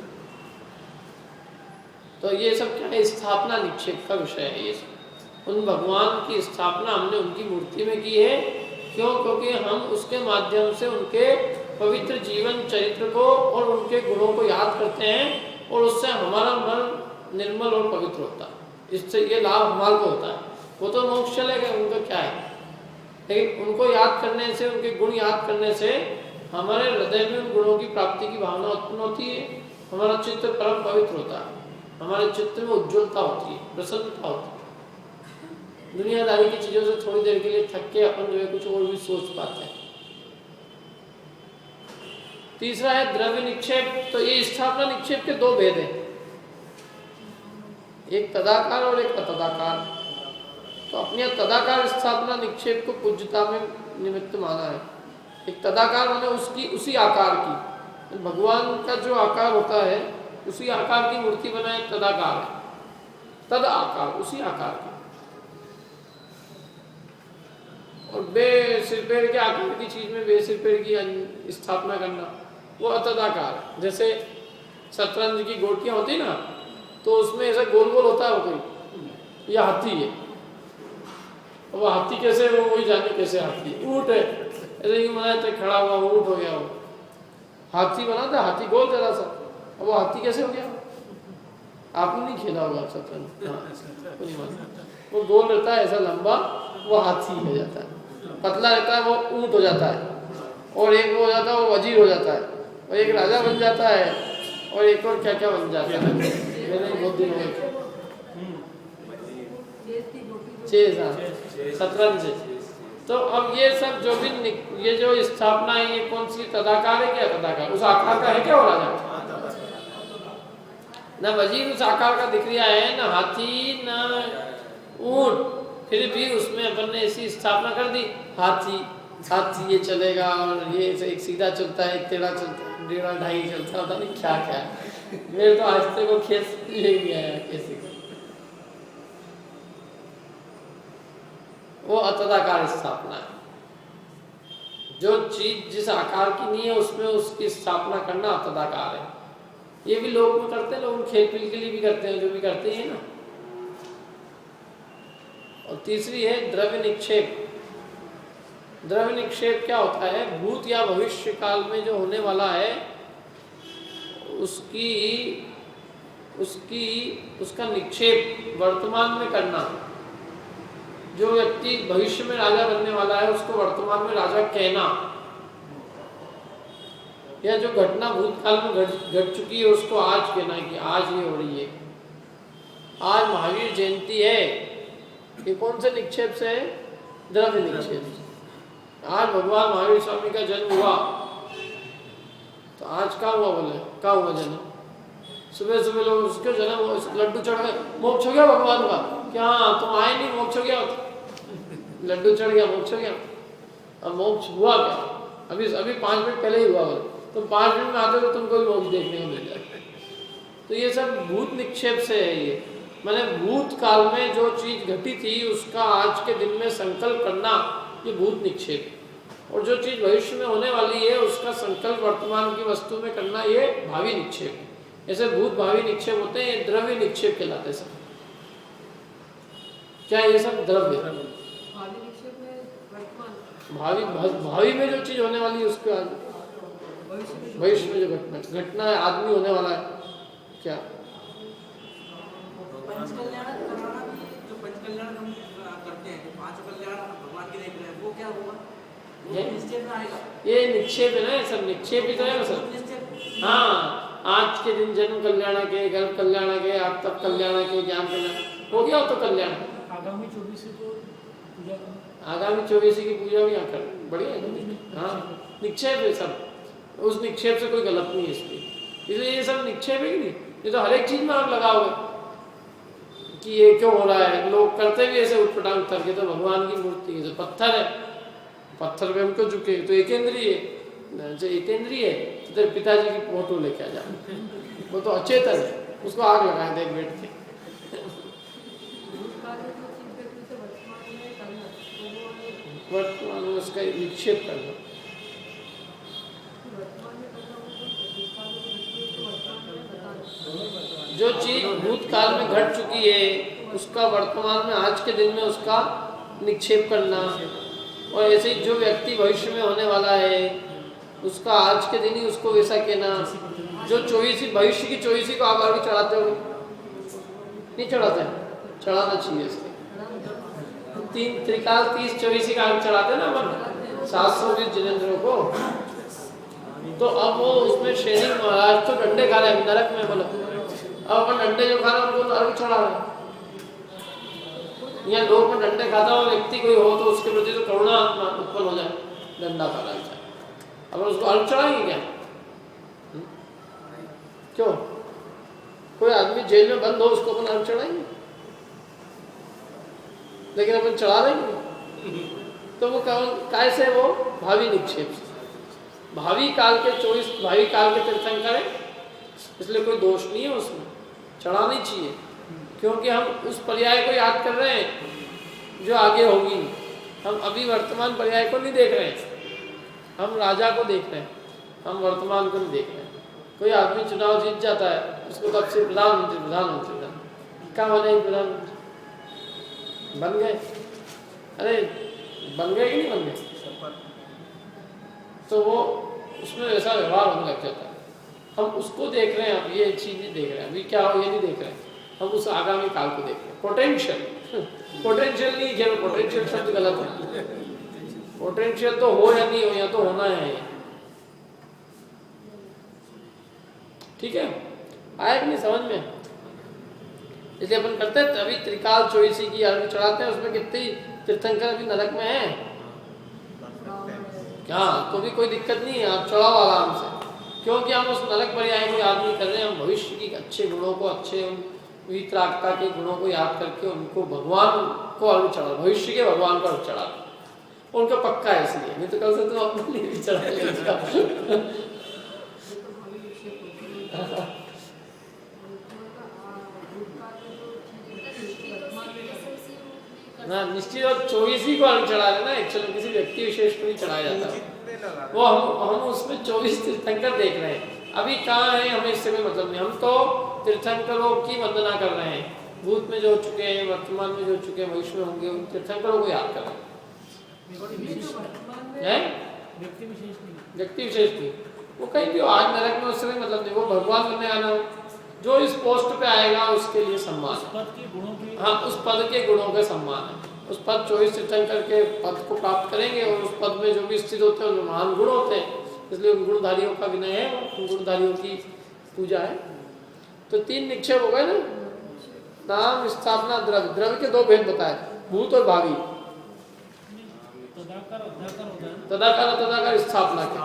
Speaker 1: तो ये सब क्या है, स्थापना निक्षेप का विषय है। ये सब उन भगवान की स्थापना हमने उनकी मूर्ति में की है। क्यों? क्योंकि हम उसके माध्यम से उनके पवित्र जीवन चरित्र को और उनके गुणों को याद करते हैं, और उससे हमारा मन निर्मल और पवित्र होता है। इससे ये लाभ हमारे को होता है। वो तो मोक्ष चलेगा, उनका क्या है, लेकिन उनको याद करने से, उनके गुण याद करने से हमारे हृदय में उन गुणों की प्राप्ति की भावना उत्पन्न होती है। हमारा चित्त परम पवित्र होता है, हमारे चित्त में उज्ज्वलता होती है, प्रसन्नता होती है। दुनियादारी की चीज़ों से थोड़ी देर के लिए थक के अपन जो है कुछ और भी सोच पाते हैं। तीसरा है द्रव्य निक्षेप। तो ये स्थापना निक्षेप के दो भेद हैं, एक तदाकार और एक अतदाकार। तो अपनी तदाकार स्थापना निक्षेप को पूज्यता में निमित्त माना है। एक तदाकार माने उसकी उसी आकार की, भगवान का जो आकार होता है उसी आकार की मूर्ति बनाए तदाकार है। तद आकार, उसी आकार की। और बे सिर पैर के आकार की चीज में बे सिर पैर की स्थापना करना वो अतदाकार है। जैसे शतरंज की गोटियां होती ना, तो उसमें ऐसा गोल गोल होता है कोई, यह हाथी है। अब वो हाथी कैसे, वो वही जाने कैसे हाथी। ऊँट है, ऐसे ही बनाया तो खड़ा हुआ ऊँट हो गया वो। हाथी बना था, हाथी गोल जरा सा, अब वो हाथी कैसे हो गया? आपने नहीं खेला होगा शतरंज, वो गोल रहता है ऐसा लंबा, वो हाथी हो जाता है। पतला रहता है वो ऊँट हो जाता है। और एक वो हो जाता है वो वजीर हो जाता है, और एक राजा बन जाता है, और एक और क्या क्या बन जाता है। मैंने बहुत दिन हो गए शतरंज। तो अब ये सब जो भी ये जो स्थापना है, ये कौन सी तदाकार है क्या? तदाकार उस आकार का है क्या वो राजा? न वजीर उस आकार का दिख रहा है, न हाथी न ऊंट, फिर भी उसमें अपन ने ऐसी स्थापना कर दी। हाथी हाथी ये चलेगा, और ये एक सीधा चलता है, एक टेढ़ा चलता है, टेढ़ा ढाई चलता, पता नहीं क्या क्या है। मेरे तो आज तक वो खेस ले गया है कैसे। वो अतदाकार स्थापना है। जो चीज जिस आकार की नहीं है उसमें उसकी स्थापना करना अतदाकार है। ये भी लोग में करते हैं, लोग खेल पील के लिए भी करते हैं, जो भी करते हैं ना। और तीसरी है द्रव्य निक्षेप। द्रव्य निक्षेप क्या होता है? भूत या भविष्य काल में जो होने वाला है उसका निक्षेप वर्तमान में करना। जो व्यक्ति भविष्य में राजा बनने वाला है उसको वर्तमान में राजा कहना, या जो घटना भूतकाल में घट चुकी है उसको आज कहना है कि आज ये हो रही है। आज महावीर जयंती है, ये कौन से निक्षेप से है? द्रव्य निक्षेप से। आज भगवान महावीर स्वामी का जन्म हुआ, तो आज क्या हुआ? बोले क्या हुआ जन्म? सुबह सुबह लोग उसके जन्म लड्डू चढ़ गए, मोक्ष हो गया भगवान का। क्या तुम आए नहीं, मोक्ष हो गया? लड्डू चढ़ गया, मोक्ष हो गया। अब मोक्ष हुआ क्या? अभी 5 मिनट पहले ही हुआ। तुम 5 मिनट में आते हो तुमको भी मोक्ष देखने को मिल जाए। तो ये सब भूत निक्षेप से है। ये मैंने भूतकाल में जो चीज घटी थी उसका आज के दिन में संकल्प करना, ये भूत निक्षेप। और जो चीज भविष्य में होने वाली है उसका संकल्प वर्तमान की वस्तु में करना, ये भावी निक्षेप। ऐसे भूत भावी निक्षेप होते हैं, ये द्रव्य निक्षेप कहलाते सब। क्या ये सब द्रव्य? भावी में जो चीज होने वाली है उसके भविष्य में जो घटना है, आदमी होने वाला है। क्या
Speaker 3: पंचकल्याण हम करते हैं, 5 कल्याण भगवान के देख रहे हैं, वो क्या हुआ? निक्षेप में आएगा।
Speaker 1: ये निक्षेप है ना, सब निक्षेप ही तो है सब। हाँ, आज के दिन जन्म कल्याण के, गर्भ कल्याण के, आप तब कल्याण के, ज्ञान कल्याण हो गया तो कल्याण।
Speaker 2: आगामी 24 को पूजा,
Speaker 1: आगामी 24 की पूजा भी यहाँ कर, बढ़िया है। हाँ, निक्षेप है सब। उस निक्षेप से कोई गलत नहीं है इसलिए। इसलिए ये सब निक्षेप है कि नहीं? ये तो हर एक चीज में आप लगाओगे कि ये क्यों हो रहा है। लोग करते भी ऐसे उठपटांग उतर के, तो भगवान की मूर्ति है, तो पत्थर है, पत्थर पे हम क्यों झुके? तो एकेंद्रीय है। जो एकेंद्रीय है तो तेरे पिताजी की फोटो लेके आ जा, वो तो अचेतन है, उसको आग लगाए देख बैठ के। वर्तमान में उसका निक्षेप करना। जो चीज भूतकाल में घट चुकी है उसका वर्तमान में आज के दिन में उसका निक्षेप करना। और ऐसे ही जो व्यक्ति भविष्य में होने वाला है उसका आज के दिन ही उसको वैसा कहना। जो 24 भविष्य की 24 को आप आगे चढ़ाते हो, नहीं चढ़ाते? चढ़ाना चाहिए इसके। 3 त्रिकाल 30 24 का आगे चढ़ाते ना अपन 720 जिनेंद्रों को। तो अब वो उसमें श्रेणी महाराज तो डंडे खा रहे हैं नरक में, बोलो अब अपन डंडे जो खा रहे हैं उनको नरक चढ़ा रहे हैं। यहाँ लोग में डंडे खाता हुआ व्यक्ति कोई हो तो उसके प्रति तो करुणा उत्पन्न हो जाए, डंडा खा रहा है, अब उसको अर्घ चढ़ाएंगे क्या? क्यों? कोई आदमी जेल में बंद हो उसको अपन अर्घ चढ़ाएंगे? लेकिन अपन चढ़ा देंगे तो वो कैसे, वो भावी निक्षेप से, भावी काल के 24 भावी काल के तीर्थंकर है, इसलिए कोई दोष नहीं है उसमें, चढ़ानी चाहिए, क्योंकि हम उस पर्याय को याद कर रहे हैं जो आगे होगी। हम अभी वर्तमान पर्याय को नहीं देख रहे हैं, हम राजा को देख रहे हैं, हम वर्तमान को नहीं देख रहे हैं। कोई आदमी चुनाव जीत जाता है, उसको तब से प्रधानमंत्री प्रधानमंत्री कहाँ बने प्रधानमंत्री, बन गए, अरे बन गए कि नहीं बन गए, तो वो उसमें ऐसा व्यवहार होने लग जाता है। हम उसको देख रहे हैं, अब ये चीज़ नहीं देख रहे हैं, अभी क्या हो ये नहीं देख रहे हैं, हम उस आगामी काल को देख रहे हैं। पोटेंशियल पोटेंशियल नहीं है, पोटेंशियल शब्द गलत है, पोटेंशियल तो हो या नहीं हो, या तो होना है, ठीक है, आया कि नहीं समझ में। इसलिए अपन करते हैं अभी त्रिकाल चौईसी की आरती चढ़ाते हैं, उसमें कितनी तीर्थंकर अभी नरक में है क्या, तो भी कोई दिक्कत नहीं है, आप चढ़ाओ आराम से, क्योंकि हम उस नरक पर्याय को याद नहीं कर रहे हैं, हम भविष्य की अच्छे गुणों को, अच्छे वितरागता के गुणों को याद करके उनको भगवान को अर्घ चढ़ा, भविष्य के भगवान को अर्घ चढ़ा, उनका पक्का है, इसलिए नहीं तो कल से तो अपने लिए भी चढ़ा लेगा। ना निश्चित और 24 ही को अर्घ चढ़ा लेना, एक्चुअली किसी व्यक्ति विशेष को नहीं चढ़ाया जाता, वो हम उसमें 24 तीर्थंकर देख रहे हैं। अभी कहाँ है हमें इससे कोई मतलब नहीं, हम तो तीर्थंकरों की वंदना कर रहे हैं, भूत में जो चुके हैं, वर्तमान में जो चुके हैं, भविष्य में होंगे, उन तीर्थंकरों को याद कर रहे हैं। व्यक्ति विशेष नहीं, वो कहीं भी आज नरक में, उससे कोई मतलब नहीं, वो भगवान बनने आना हो, जो इस पोस्ट पे आएगा उसके लिए सम्मान, हाँ उस पद के गुणों का सम्मान है, उस पद 24 तीर्थंकर के पद को प्राप्त करेंगे, और उस पद में जो भी स्थित होते हैं उनमें महान गुण होते हैं, इसलिए उन गुणधारियों का विनय है, उन गुणधारियों की पूजा है। तो 3 निक्षेप हो गए ना, नाम, स्थापना, द्रव्य। द्रव्य के 2 भेद बताए, भूत और भावी, तदाकार तदाकार स्थापना के,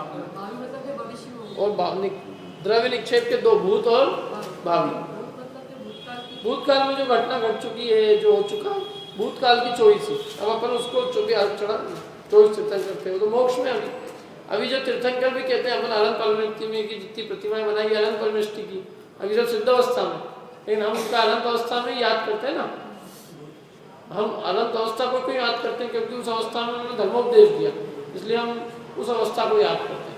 Speaker 1: और द्रव्य निक्षेप के 2, भूत और भावी। भूतकाल में जो घटना घट चुकी है, जो हो चुका, भूतकाल की 24, अब अपन उसको 24 चढ़ा 24 तीर्थंकर थे, तो मोक्ष में अभी जो तीर्थंकर भी कहते हैं अपन अनंत परिवृत्ति में की जितनी प्रतिमाएं बनाई अनंत परिवृष्टि की, अभी जो सिद्ध अवस्था में, लेकिन हम उनका अनंत अवस्था में याद करते हैं ना, हम अनंत अवस्था को क्यों याद करते हैं, क्योंकि उस अवस्था में उन्होंने धर्मोपदेश दिया, इसलिए हम उस अवस्था को याद करते हैं।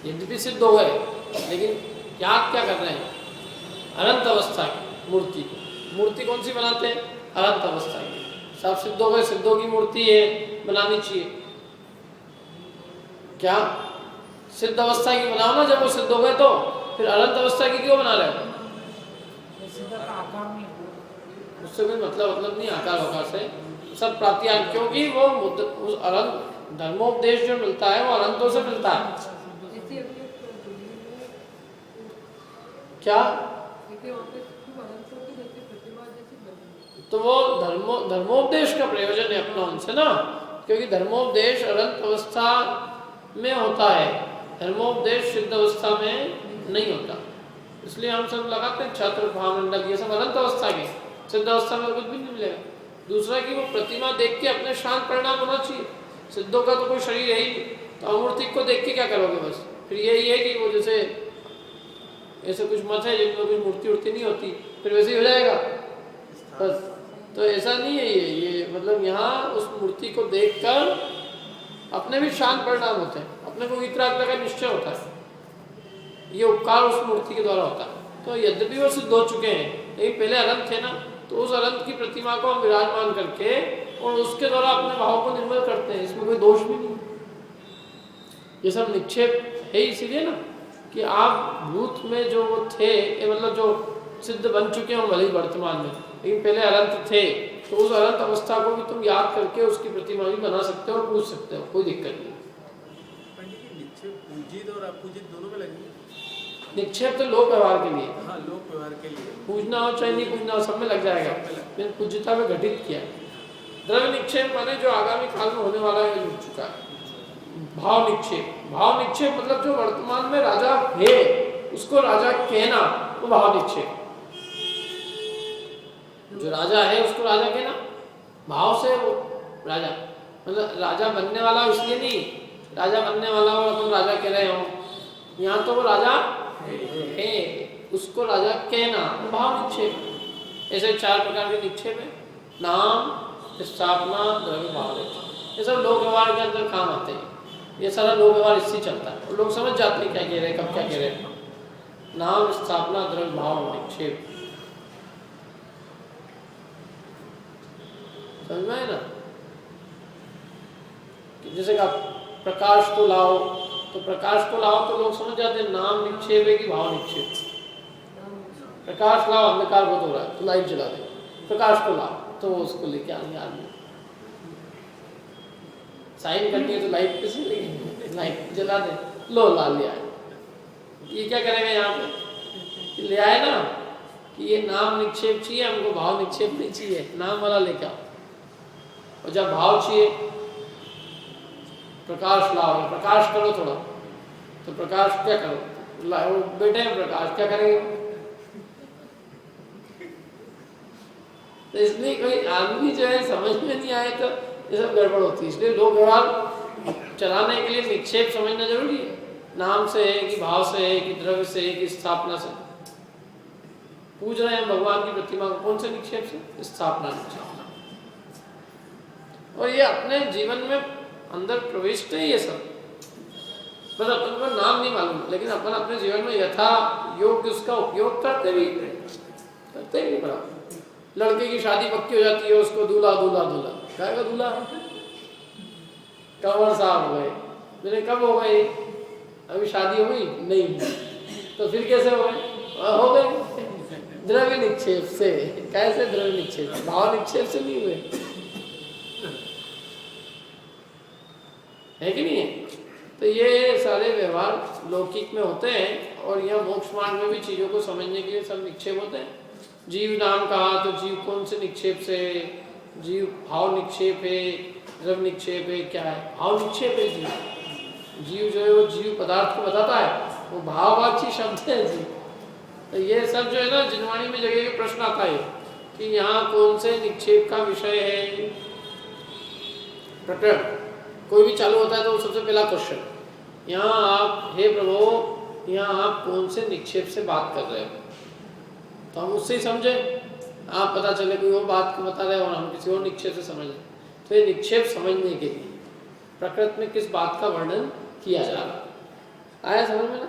Speaker 1: यद्यपि सिद्ध हो गए, लेकिन याद क्या कर रहे हैं, अनंत अवस्था की मूर्ति को। मूर्ति कौन सी बनाते हैं, अनंत अवस्था की। सब सिद्ध हो गए, सिद्धों की मूर्ति है, बनानी चाहिए, क्या सिद्ध अवस्था की बनाओ ना, जब वो सिद्ध हो गए तो फिर अनंत अवस्था की क्यों बना रहे हो, उससे कोई मतलब नहीं, आकार होकार से सब प्राप्तियां, क्योंकि वो उस अनंत धर्मोपदेश जो मिलता है वो अनंतों से मिलता है। क्या, तो वो धर्मोपदेश का प्रयोजन है अपना उनसे ना, क्योंकि धर्मोपदेश अनंत अवस्था में होता है, धर्मोपदेश सिद्ध अवस्था में नहीं होता, इसलिए हम सब लगाते हैं छत्र भावमंडल, ये सब अनंत अवस्था के, सिद्ध अवस्था में कुछ भी नहीं मिलेगा। दूसरा कि वो प्रतिमा देख के अपने शांत परिणाम होना चाहिए, सिद्धों का तो कोई शरीर है ही नहीं, तो अमूर्ति को देख के क्या करोगे, बस फिर यही है कि वो जैसे ऐसे कुछ मत है जिनमें कुछ मूर्ति उर्ति नहीं होती, फिर वैसे ही हो जाएगा बस, तो ऐसा नहीं है ये मतलब यहाँ उस मूर्ति को देखकर अपने भी शांत परिणाम होते हैं, अपने को वितरागता का निश्चय होता है, ये उपकार उस मूर्ति के द्वारा होता है। तो यद्यपि वो सिद्ध हो चुके हैं, लेकिन पहले अनंत थे ना, तो उस अनंत की प्रतिमा को हम विराजमान करके और उसके द्वारा अपने भाव को निर्मल करते हैं, इसमें कोई दोष भी नहीं। ये सब निक्षेप है इसीलिए ना कि आप भूत में जो वो थे, मतलब जो सिद्ध बन चुके हैं भले ही वर्तमान में, लेकिन पहले अनंत थे, तो उस अनंत अवस्था को भी तुम याद करके उसकी प्रतिमा भी बना सकते हो और पूछ सकते हो, कोई दिक्कत नहीं।
Speaker 3: पूजित और अपूजित दोनों में लगेंगे।
Speaker 1: निक्षेप तो लोक व्यवहार के लिए,
Speaker 3: हाँ लोक व्यवहार के लिए,
Speaker 1: पूजना हो चाहे नहीं पूजना हो सब में लग जाएगा, मैंने पूज्यता में घटित किया। द्रव्य निक्षेप माने जो आगामी काल में होने वाला है, जुड़ चुका है। भाव निक्षेप, भाव निक्षेप मतलब जो वर्तमान में राजा है उसको राजा कहना, वो भाव निक्षेप।
Speaker 2: जो राजा है उसको राजा कहना, भाव से वो राजा, मतलब राजा बनने वाला इसलिए नहीं, राजा बनने वाला और अपन राजा कह रहे हो, यहाँ तो वो राजा है, उसको राजा कहना, भाव निक्षेप। ऐसे 4 प्रकार के निक्षेप है, नाम, स्थापना, द्रव्य, भाव। ये सब लोक व्यवहार के अंदर काम आते हैं, ये सारा लोक व्यवहार इससे चलता है और लोग समझ जाते हैं क्या कह रहे हैं, कब क्या कह रहे हैं। नाम, स्थापना, द्रव्य, भाव, निक्षेप, समझ में है ना। जैसे कि प्रकाश को लाओ, तो प्रकाश को लाओ तो लोग समझ जाते हैं नाम निक्षेप है कि भाव निक्षेप। प्रकाश लाओ, अंधकार बहुत हो रहा है तो लाइट जला दे, प्रकाश को लाओ तो उसको लेके आएंगे आदमी, साइन करनी है तो लाइट पे से लेंगे, लाइट जला दे, लो ला लिया है। ये क्या करेंगे यहाँ पे, ले आए ना कि ये नाम निक्षेप चाहिए हमको, भाव निक्षेप नहीं चाहिए, नाम वाला लेके आओ। और जब भाव चाहिए, प्रकाश लाओ, प्रकाश करो थोड़ा, तो प्रकाश क्या करो, लाओ बेटे हैं प्रकाश, क्या करेंगे। तो इसलिए कोई आदमी जो है समझ में नहीं आए तो ये सब गड़बड़ होती है। इसलिए लोक व्यवहार चलाने के लिए निक्षेप समझना जरूरी है, नाम से है कि भाव से है कि द्रव्य से है कि स्थापना से। पूछ रहे हैं भगवान की प्रतिमा को कौन से निक्षेप से, स्थापना निक्षेप। और ये अपने जीवन में अंदर प्रविष्ट है ये सब, बस अपन को नाम नहीं मालूम, लेकिन अपन अपने जीवन में यथा योग्य उसका उपयोग करते भी नहीं पड़ा। लड़के की शादी पक्की हो जाती है, उसको दूल्हा दूल्हा दूल्हा कहेगा, दूल्हा कंवर साहब हो गए, मैंने कब हो गए, अभी शादी हो गई नहीं, तो फिर कैसे हो गए, हो गए द्रव्य निक्षेप से। कैसे द्रव्य निक्षेप, भाव निक्षेप से नहीं हुए, है कि नहीं है। तो ये सारे व्यवहार लौकिक में होते हैं, और यह मोक्ष मार्ग में भी चीजों को समझने के लिए सब निक्षेप होते हैं। जीव नाम कहा तो जीव कौन से निक्षेप से, जीव भाव निक्षेप है, द्रव्य निक्षेप है, क्या है, भाव निक्षेप है। जीव, जीव जो है वो जीव पदार्थ को बताता है, वो भाववाची शब्द है जीव। तो ये सब जो है ना जिनवाणी में जगह के प्रश्न आता है कि यहाँ कौन से निक्षेप का विषय है। प्रकरण कोई भी चालू होता है तो सबसे पहला क्वेश्चन, यहाँ आप हे प्रभु, यहाँ आप कौन से निक्षेप से बात कर रहे हो, तो हम उससे ही समझे, आप पता चले कोई और बात को बता रहे हो और हम किसी और निक्षेप से समझ रहे। तो ये निक्षेप समझने के लिए प्रकृति में किस बात का वर्णन किया जा रहा है, आया समझ में ना।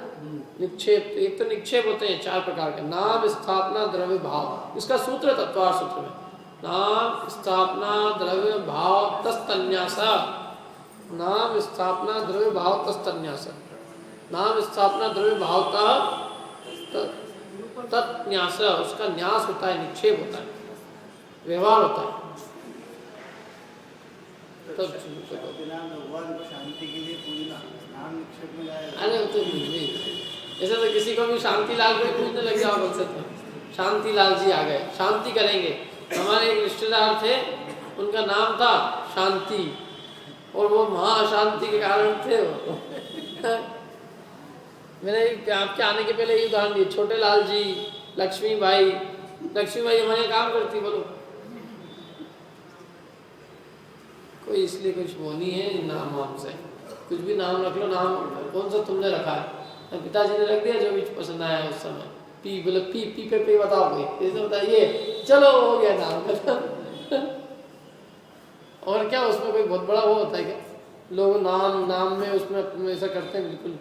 Speaker 2: निक्षेप, एक तो निक्षेप होते हैं 4 प्रकार के, नाम, स्थापना, द्रव्य, भाव। इसका सूत्र तत्वार सूत्र में, नाम, स्थापना, द्रव्य, भाव, तस्तन्यास। नाम, स्थापना, द्रव्य, भाव, तस्तन्यास। नाम, स्थापना, द्रव्य, भाव का तत्न्यास, उसका न्यास होता है, निक्षेप होता है, व्यवहार होता है।
Speaker 3: भगवान को शांति के लिए पूजना नाम निक्षेप में जाएगा।
Speaker 2: अरे तो नहीं, ऐसे तो किसी को भी शांति लाल को पूछने लग जाओ, बोल सकते शांति लाल जी आ गए, शांति करेंगे। हमारे एक रिश्तेदार थे, उनका नाम था शांति, और वो महाशांति के कारण थे वो। मैंने आपके आने के पहले ये उदाहरण दिए, छोटे लाल जी, लक्ष्मी बाई। लक्ष्मी बाई हमारे काम करती, बोलो कोई इसलिए कुछ वो नहीं है नाम वाम से, कुछ भी नाम रख लो। नाम कौन सा तुमने रखा है, पिताजी ने रख दिया जो भी पसंद आया उस समय। पी बोले पी, पी पे बताओ कोई, ऐसे बताइए, चलो हो गया नाम। और क्या उसमें कोई बहुत बड़ा वो होता है क्या, लोग नाम में उसमें ऐसा करते हैं। बिल्कुल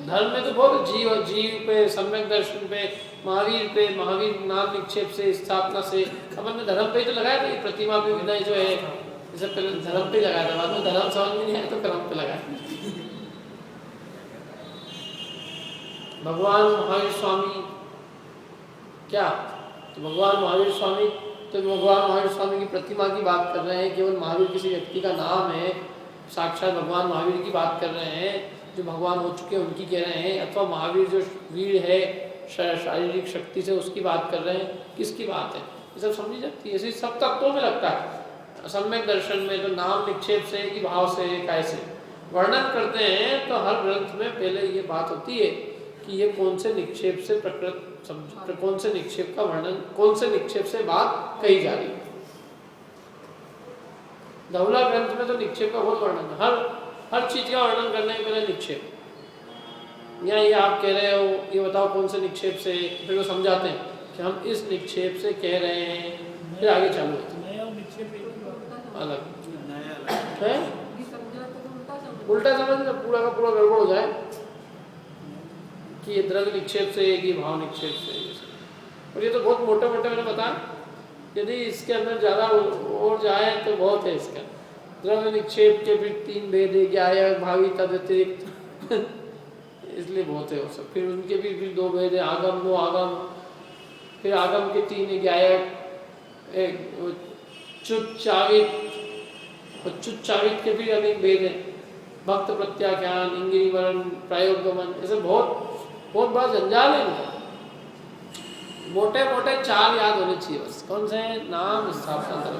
Speaker 2: धर्म में तो बहुत जीव पे, सम्यक दर्शन पे, महावीर नाम निक्षेप से, स्थापना से। अपन ने धर्म पे तो लगाया था, प्रतिमा पे विनय जो है, जैसे पहले धर्म पे लगाया था, बाद में धर्म समझ में नहीं आया तो कर्म पे लगाया। भगवान महावीर स्वामी क्या, तो भगवान महावीर स्वामी, तो भगवान महावीर स्वामी की प्रतिमा की बात कर रहे हैं, केवल महावीर किसी व्यक्ति का नाम है, साक्षात भगवान महावीर की बात कर रहे हैं, जो भगवान हो चुके हैं उनकी कह रहे हैं, अथवा महावीर जो वीर है शारीरिक शक्ति से, उसकी बात कर रहे हैं, किसकी बात है, ये सब समझी जाती है। ऐसे सब तत्वों में लगता है,
Speaker 1: सम्यक दर्शन में तो नाम निक्षेप से कि भाव से कैसे वर्णन करते हैं, तो हर ग्रंथ में पहले ये बात होती है कि ये कौन से निक्षेप से प्रकृत कौन से निक्षेप का वर्णन, कौन से निक्षेप से बात कही जा रही है। धवला ग्रंथ में तो निक्षेप का बहुत वर्णन है, हर चीज का वर्णन करने के पहले निक्षेप। यहाँ ये आप कह रहे हो, ये बताओ कौन से निक्षेप से, फिर वो समझाते हैं कि हम इस निक्षेप से कह रहे हैं, फिर आगे चालू होते हैं। अलग है, उल्टा समझ तो पूरा का पूरा गड़बड़ हो जाए कि ये द्रव्य निक्षेप से कि भाव निक्षेप से। और ये तो बहुत मोटे मोटे मैंने बताया, यदि इसके अंदर ज़्यादा और जाए तो बहुत है इसका। द्रव्य निक्षेप के फिर 3 भेद है, ज्ञायक भावी तदतिरिक्त इसलिए बहुत है वो सब। फिर उनके भी फिर 2 भेद है, आगम वो आगम, फिर आगम के 3 है, ज्ञायक चुच्चावित, और चुच्चावित के भी अनेक भेद है, भक्त प्रत्याख्यान, इंगिरी वर्ण, प्रायोग गमन, ऐसे बहुत बहुत बड़ा जंजाल है इनका। मोटे मोटे 4 याद होने चाहिए बस, कौन से नाम, हिसाब से अंतर।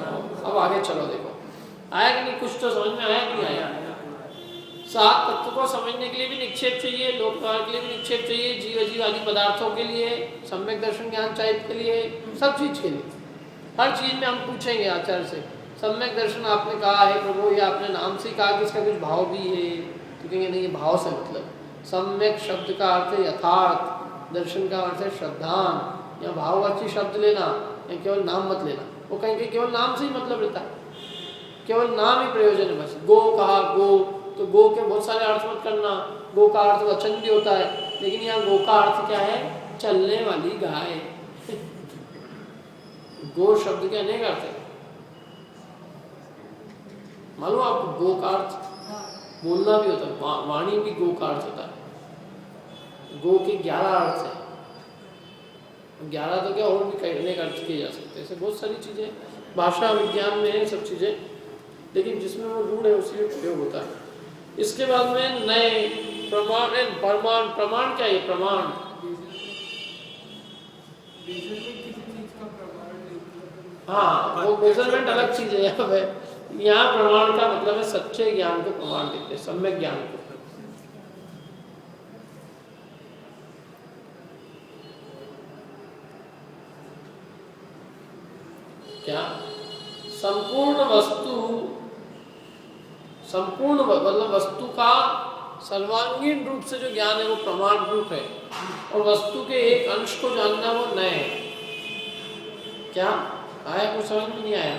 Speaker 1: अब आगे चलो, देखो आया कि नहीं, कुछ तो समझ में आया कि नहीं आया। 7 तत्व को समझने के लिए भी निक्षेप चाहिए, लोक व्यवहार के लिए भी निक्षेप चाहिए, जीव अजीव आदि पदार्थों के लिए, सम्यक दर्शन ज्ञान चाहिए के लिए, सब चीज के लिए, हर चीज में हम पूछेंगे आचार्य से। सम्यक दर्शन आपने कहा है प्रभु, ये आपने नाम से कहा कि इसका कुछ भाव भी है, तो कहेंगे नहीं, ये भाव से मतलब। सम्यक शब्द का अर्थ है यथार्थ, दर्शन का अर्थ है श्रद्धान, या भाववाची शब्द लेना, या केवल नाम मत लेना। वो कहेंगे केवल नाम से ही मतलब रहता है, केवल नाम ही प्रयोजन है बस। गो कहा, गो तो गो के बहुत सारे अर्थ मत करना, गो का अर्थ वचन भी होता है, लेकिन यहाँ गो का अर्थ क्या है, चलने वाली गाय। गो शब्द के अनेक अर्थ है, मालूम आपको। गो का अर्थ बोलना भी होता है, वाणी भी गो का अर्थ होता है। गो के 11 अर्थ है, 11 तो क्या और भी अनेक अर्थ किए जा सकते हैं। ऐसे बहुत सारी चीजें भाषा विज्ञान में है, सब चीजें, लेकिन जिसमें वो रूढ़ है उसी में प्रयोग होता है। इसके बाद में नए प्रमाण, प्रमाण, प्रमाण क्या है, प्रमाण हाँ, वो मेजरमेंट अलग चीज है। यहाँ प्रमाण का मतलब है सच्चे ज्ञान को प्रमाण देते हैं, सम्यक ज्ञान को। क्या संपूर्ण वस्तु, संपूर्ण मतलब वस्तु का सर्वांगीण रूप से जो ज्ञान है वो प्रमाण रूप है, और वस्तु के एक अंश को जानना वो नए है। क्या आया, कुछ समझ में नहीं आया?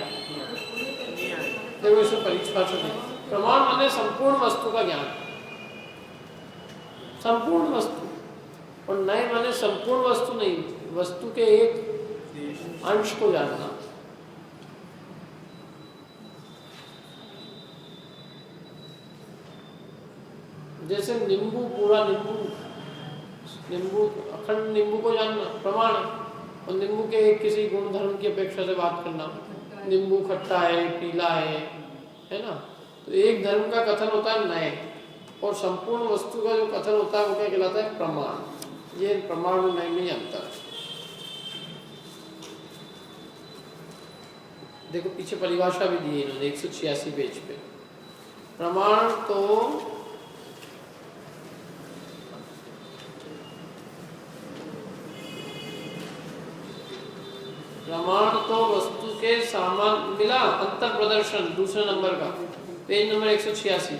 Speaker 1: देखो इसमें परिभाषा है, प्रमाण माने संपूर्ण वस्तु का ज्ञान, संपूर्ण वस्तु, और नए माने संपूर्ण वस्तु नहीं, वस्तु के एक अंश को जानना। जैसे नींबू, पूरा नींबू, नींबू अखंड नींबू को जानना प्रमाण, और नींबू के किसी गुण धर्म की अपेक्षा से बात करना, नींबू खट्टा है, पीला है ना, तो एक धर्म का कथन होता है नए, और संपूर्ण वस्तु का जो कथन होता है वो क्या कहलाता है, प्रमाण। ये प्रमाण और नए में अंतर। देखो पीछे परिभाषा भी दी है इन्होंने 186 पेज पे। प्रमाण तो वस्तु के सामान मिला, अंतर प्रदर्शन दूसरे नंबर का, पेज नंबर 186।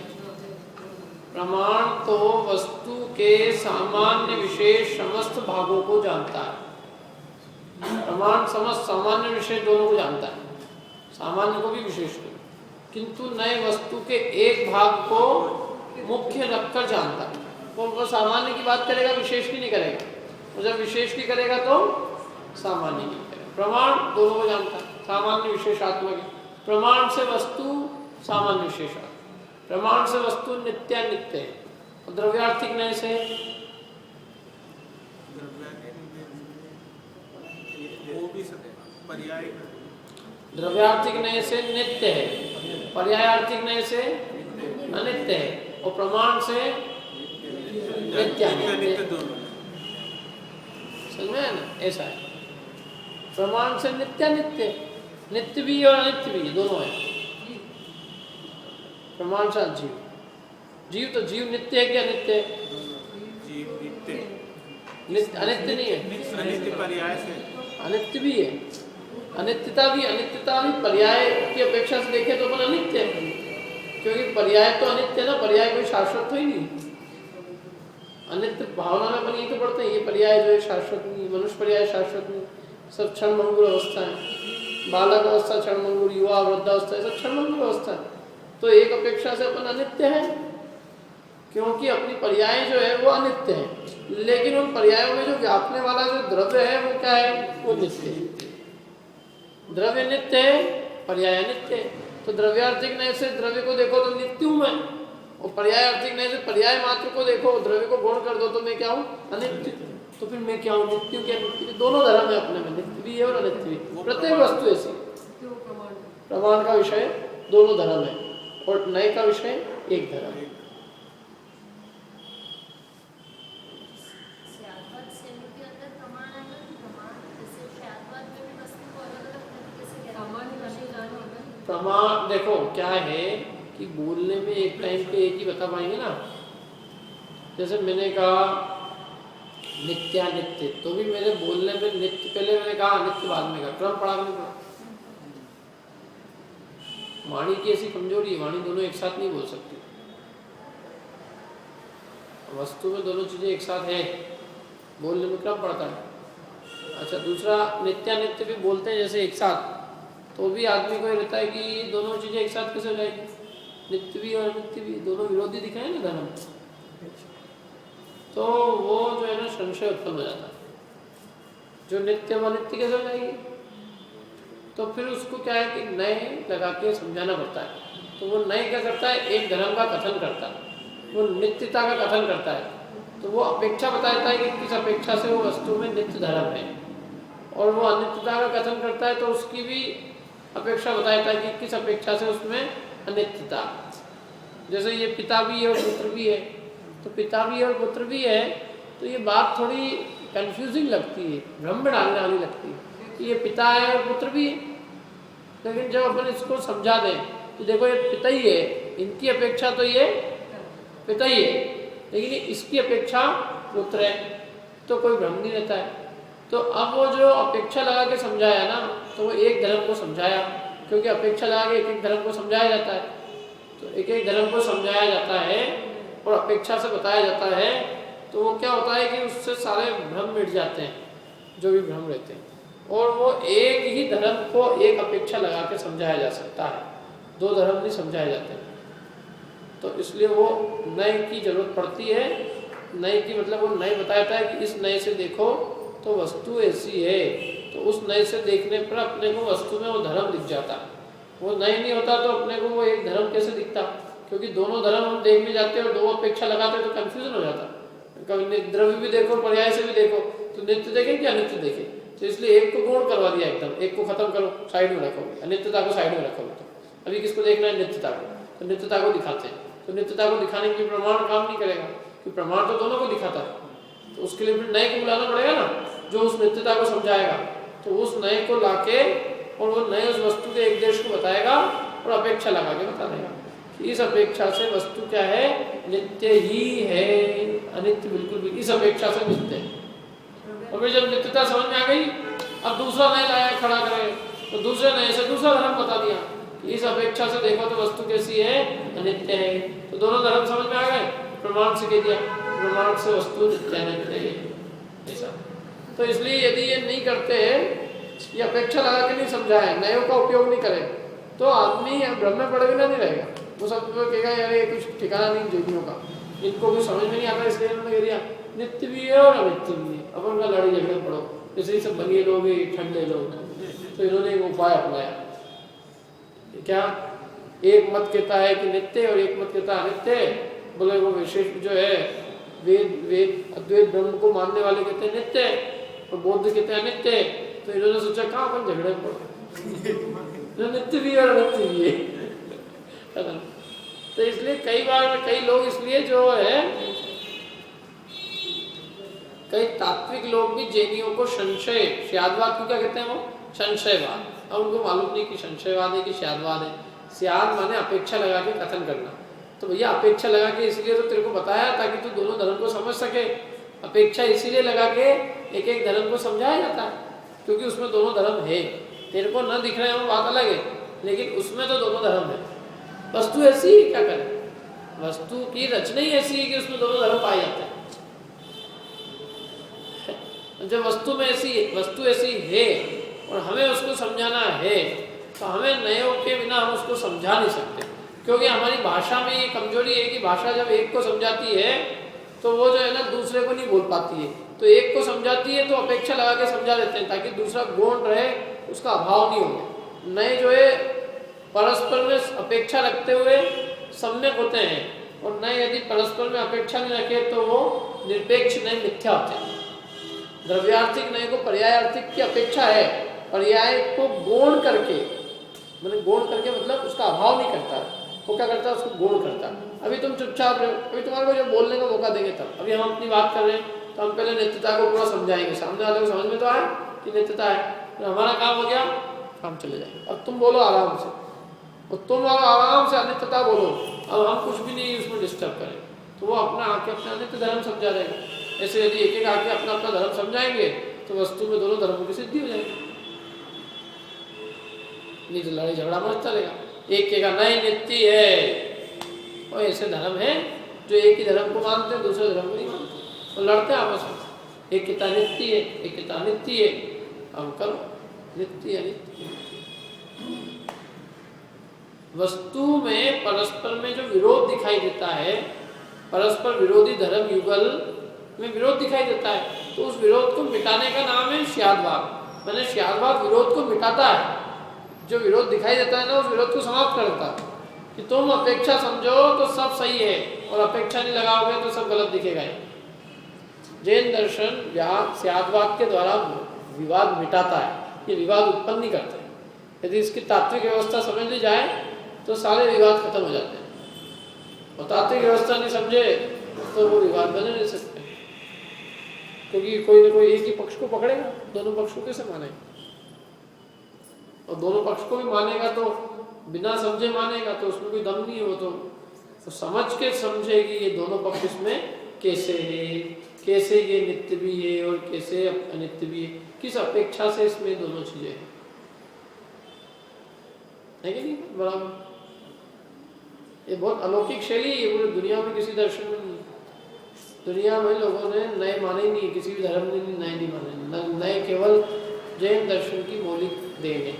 Speaker 1: प्रमाण तो वस्तु के सामान्य विशेष समस्त भागों को जानता है। प्रमाण समस्त सामान्य विशेष दोनों को जानता है, सामान्य को भी विशेष को, किंतु नए वस्तु के एक भाग को मुख्य रखकर जानता है। वो सामान्य की बात करेगा, विशेष की नहीं करेगा, और जब विशेष की करेगा तो सामान्य की। प्रमाण दोनों को जानता है, सामान्य विशेषात्मक। प्रमाण से वस्तु सामान्य विशेषात्मक, प्रमाण से वस्तु नित्यानित्य है, और द्रव्यार्थिक नए से द्रव्यार्थिक नए से नित्य है, पर्यायार्थिक नए से अनित्य है, और प्रमाण से नित्यानित्य। समझ में ना, ऐसा है। प्रमाण से नित्यानित्य, नित्य भी और अनित्य भी दोनों है। प्रमाण साथ जीव। जीव तो जीव नित्य है कि अनित्य है?
Speaker 4: जीव नित्य,
Speaker 1: नित्य अनित्य नहीं है,
Speaker 4: अनित्य पर्याय से
Speaker 1: अनित्य भी है, अनित्यता भी पर्याय की अपेक्षा से देखें तो अपन अनित्य है, क्योंकि पर्याय तो अनित्य है ना, पर्याय कोई शाश्वत तो ही नहीं। अनित्य भावना में अपन यही तो पढ़ते हैं, ये पर्याय जो है शाश्वत नहीं, मनुष्य पर्याय शाश्वत नहीं, सब क्षण मंगूर अवस्था है, बालक अवस्था क्षण मंगूर, युवा वृद्धावस्था सब क्षण मंगूर अवस्था है। तो एक अपेक्षा से अपन अनित्य है, क्योंकि अपनी पर्याय जो है वो अनित्य है, लेकिन उन पर्यायों में जो व्यापने वाला जो द्रव्य है वो क्या है? वो नित्य है। द्रव्य नित्य है, पर्याय अनित्य है। तो द्रव्यार्थिक नय से द्रव्य को देखो तो नित्य हूं मैं, और पर्यायार्थिक नय से पर्याय मात्र को देखो, द्रव्य को गौण कर दो तो मैं क्या हूँ? अनित्य। तो फिर मैं क्या हूँ? नित्य हूँ क्या नित्य? दोनों धर्म है अपने में, नित्य भी है और अनित्य भी। प्रत्येक वस्तु ऐसी, प्रमाण का विषय दोनों धर्म है और नय का विषय एक धर्म है। प्रमाण देखो क्या है कि बोलने में एक टाइम पे एक ही बता पाएंगे ना। जैसे मैंने कहा नित्यानित्य, तो भी मेरे बोलने में नित्य पहले मैंने कहा, नित्य बाद में कहा, क्रम पढ़ा नहीं पड़ा। वाणी की ऐसी कमजोरी है, वाणी दोनों एक साथ नहीं बोल सकती। वस्तु में दोनों चीजें एक साथ है, बोलने में क्रम पड़ता है। अच्छा, दूसरा नित्यानित्य भी बोलते हैं जैसे एक साथ, तो भी आदमी को रहता है कि दोनों चीजें एक साथ कैसे हो जाएगी? नित्य भी और अनित्य भी, दोनों विरोधी दिखाए ना धर्म, तो वो जो है ना संशय उत्पन्न हो जाता है, जो नित्य व अनित्य कैसे हो जाएगी? तो फिर उसको क्या है कि नए लगा के समझाना पड़ता है। तो वो नए क्या करता है? एक धर्म का कथन करता है, वो नित्यता का कथन करता है। तो वो अपेक्षा बताता है कि किस अपेक्षा से वो वस्तु में नित्य धर्म है, और वो अनित्यता का कथन करता है तो उसकी भी अपेक्षा बताता है कि किस अपेक्षा से उसमें अनित्यता। जैसे ये पिता भी है और पुत्र भी है, तो पिता भी और पुत्र भी है, तो ये बात थोड़ी कंफ्यूजिंग लगती है, भ्रम में डालने वाली लगती है कि ये पिता है और पुत्र भी है। लेकिन जब अपन इसको समझा दें तो देखो ये पिता ही है, इनकी अपेक्षा तो ये पिता ही है, लेकिन इसकी अपेक्षा पुत्र है, तो कोई भ्रम नहीं रहता है। तो अब वो जो अपेक्षा लगा के समझाया ना, तो वो एक धर्म को समझाया, क्योंकि अपेक्षा लगा के एक एक धर्म को समझाया जाता है। तो एक एक धर्म को समझाया जाता है और अपेक्षा से बताया जाता है, तो वो क्या होता है कि उससे सारे भ्रम मिट जाते हैं, जो भी भ्रम रहते हैं, और वो एक ही धर्म को एक अपेक्षा लगा के समझाया जा सकता है, दो धर्म नहीं समझाए जाते। तो इसलिए वो नए की जरूरत पड़ती है। नए की मतलब वो नए बताता है कि इस नए से देखो तो वस्तु ऐसी है, तो उस नए से देखने पर अपने को वस्तु में वो धर्म दिख जाता। वो नए नहीं होता तो अपने को वो एक धर्म कैसे दिखता? क्योंकि दोनों धर्म हम देखने जाते हैं और दो अपेक्षा लगाते हैं तो कंफ्यूजन हो जाता। कभी द्रव्य भी देखो, पर्याय से भी देखो, तो नित्य देखें कि अनित्य देखें? तो इसलिए एक को गुण करवा दिया एकदम, एक को खत्म करो, साइड में रखोगे, अनित्यता को साइड में रखोगे। तो अभी किसको देखना है? नित्यता को। तो नित्यता को दिखाते हैं, तो नित्यता को दिखाने के लिए प्रमाण काम नहीं करेगा, क्योंकि प्रमाण तो दोनों को दिखाता है। तो उसके लिए फिर नए को बुलाना पड़ेगा ना, जो उस नित्यता को समझाएगा। तो उस नए को लाके और वो नए उस वस्तु के एक देश को बताएगा और अपेक्षा लगा के बता देगा कि इस अपेक्षा से वस्तु क्या है? नित्य ही है, अनित्य बिल्कुल भी, इस अपेक्षा से नित्य है। और फिर जब नित्यता समझ में आ गई, अब दूसरा नए लाया खड़ा करे, तो दूसरे नए से दूसरा धर्म बता दिया कि इस अपेक्षा से देखो तो वस्तु कैसी है? अनित्य है। तो दोनों धर्म समझ में आ गए, प्रमाण से कह दिया, प्रमाण से वस्तु नित्य अनित्य है, ऐसा। तो इसलिए यदि ये नहीं करते, ये अपेक्षा लगा के नहीं समझाए, नयों का उपयोग नहीं करें, तो आदमी भ्रम में पड़े बिना नहीं रहेगा। वो सब कहेगा यार ये कुछ ठिकाना नहीं जोगियों का, इनको कुछ समझ में नहीं आता, इसलिए इन्होंने कह दिया नित्य भी है और अनित्य भी है, अपन का लड़ाई झगड़े पड़ो। जैसे ही सब बनिए लोग, ठंडे लोग, तो इन्होंने एक उपाय अपनाया। क्या? एक मत कहता है कि नित्य और एक मत कहता है अनित्य। बोले वो विशेष जो है वेद अद्वैत ब्रह्म को मानने वाले कहते हैं नित्य और बौद्ध कहते हैं अनित्य। तो इन्होंने सोचा कहाँ अपन झगड़े पड़ो, नित्य भी और अनित्य भी है। तो इसलिए कई बार कई लोग इसलिए जो है, कई तात्विक लोग भी जैनियों को संशय, श्यादवाद को क्या कहते हैं? वो संशयवाद। अब उनको मालूम नहीं कि संशयवाद है कि श्यादवाद है, स्याद माने अपेक्षा लगा के कथन करना। तो भैया अपेक्षा लगा के इसलिए तो तेरे को बताया ताकि तू दोनों धर्म को समझ सके। अपेक्षा इसीलिए लगा के एक एक धर्म को समझाया जाता है क्योंकि उसमें दोनों धर्म है। तेरे को न दिख रहे हैं वो बात अलग है, लेकिन उसमें तो दोनों धर्म है। वस्तु ऐसी ही, क्या करें, वस्तु की रचना ही ऐसी है कि उसमें दोनों धर्म पाए जाते हैं। जब वस्तु ऐसी है और हमें उसको समझाना है तो हमें नयों के बिना हम उसको समझा नहीं सकते, क्योंकि हमारी भाषा में ये कमजोरी है कि भाषा जब एक को समझाती है तो वो जो है ना दूसरे को नहीं बोल पाती है। तो एक को समझाती है तो अपेक्षा लगा के समझा देते हैं ताकि दूसरा गौण रहे, उसका अभाव नहीं हो। नए जो है परस्पर में अपेक्षा रखते हुए सम्यक होते हैं, और नए यदि परस्पर में अपेक्षा नहीं रखे तो वो निरपेक्ष नए मिथ्या होते हैं। द्रव्यार्थिक नए को पर्यायार्थिक की अपेक्षा है, पर्याय को गौण करके, मैंने गौण करके मतलब उसका अभाव नहीं करता, वो क्या करता है उसको गौण करता है। अभी तुम चुपचाप रहे हो, अभी तुम्हारे को जब बोलने का मौका देंगे तब। अभी हम अपनी बात कर रहे हैं तो हम पहले नित्यता को पूरा समझाएंगे, सामने वाले को समझ में तो आए कि नित्यता है, तो हमारा काम हो गया, हम चले जाएंगे। अब तुम बोलो आराम से, और तुम आराम से अनित्यता बोलो, अब हम कुछ भी नहीं उसमें डिस्टर्ब करें, तो वो अपना आके अपना अनित्य धर्म समझा देगा। ऐसे यदि एक एक आके अपना अपना धर्म समझाएंगे तो वस्तु में दोनों धर्मों की सिद्धि हो जाएगी, नहीं तो लड़ाई झगड़ा मत चलेगा। एक के का नहीं नित्य है, और ऐसे धर्म है जो एक ही धर्म को मानते हैं दूसरे धर्म को नहीं मानते, तो लड़ते हैं आपस में। एक किता नित्य है, एक किता नित्य है, हम करो नित्य अनित्य। वस्तु में परस्पर में जो विरोध दिखाई देता है, परस्पर विरोधी धर्म युगल में विरोध दिखाई देता है, तो उस विरोध को मिटाने का नाम है श्यादवाद। मैंने श्यादवाद विरोध को मिटाता है, जो विरोध दिखाई देता है ना उस विरोध को समाप्त कर देता है कि तुम अपेक्षा समझो तो सब सही है, और अपेक्षा नहीं लगाओगे तो सब गलत दिखेगा। जैन दर्शन श्यादवाद के द्वारा विवाद मिटाता है, ये विवाद उत्पन्न नहीं करते। यदि इसकी तात्विक व्यवस्था समझ ली जाए तो सारे विवाद खत्म हो जाते हैं, और तात्विक व्यवस्था नहीं समझे तो वो विवाद बने नहीं सकते, क्योंकि कोई ना कोई एक ही पक्ष को पकड़ेगा, दोनों पक्ष को कैसे मानेगा, और दोनों पक्ष को भी मानेगा तो बिना समझे मानेगा तो उसमें कोई दम नहीं है। वो तो समझ के समझेगी ये दोनों पक्ष इसमें कैसे है, कैसे ये नित्य भी है और कैसे अनित्य भी है, किस अपेक्षा से इसमें दोनों चीजें हैं, है कि नहीं बराबर। ये बहुत अलौकिक शैली है, पूरी दुनिया में किसी दर्शन में नहीं। दुनिया में लोगों ने नए माने ही नहीं, किसी भी धर्म ने नए नहीं माने, नए केवल जैन दर्शन की मौलिक देन है।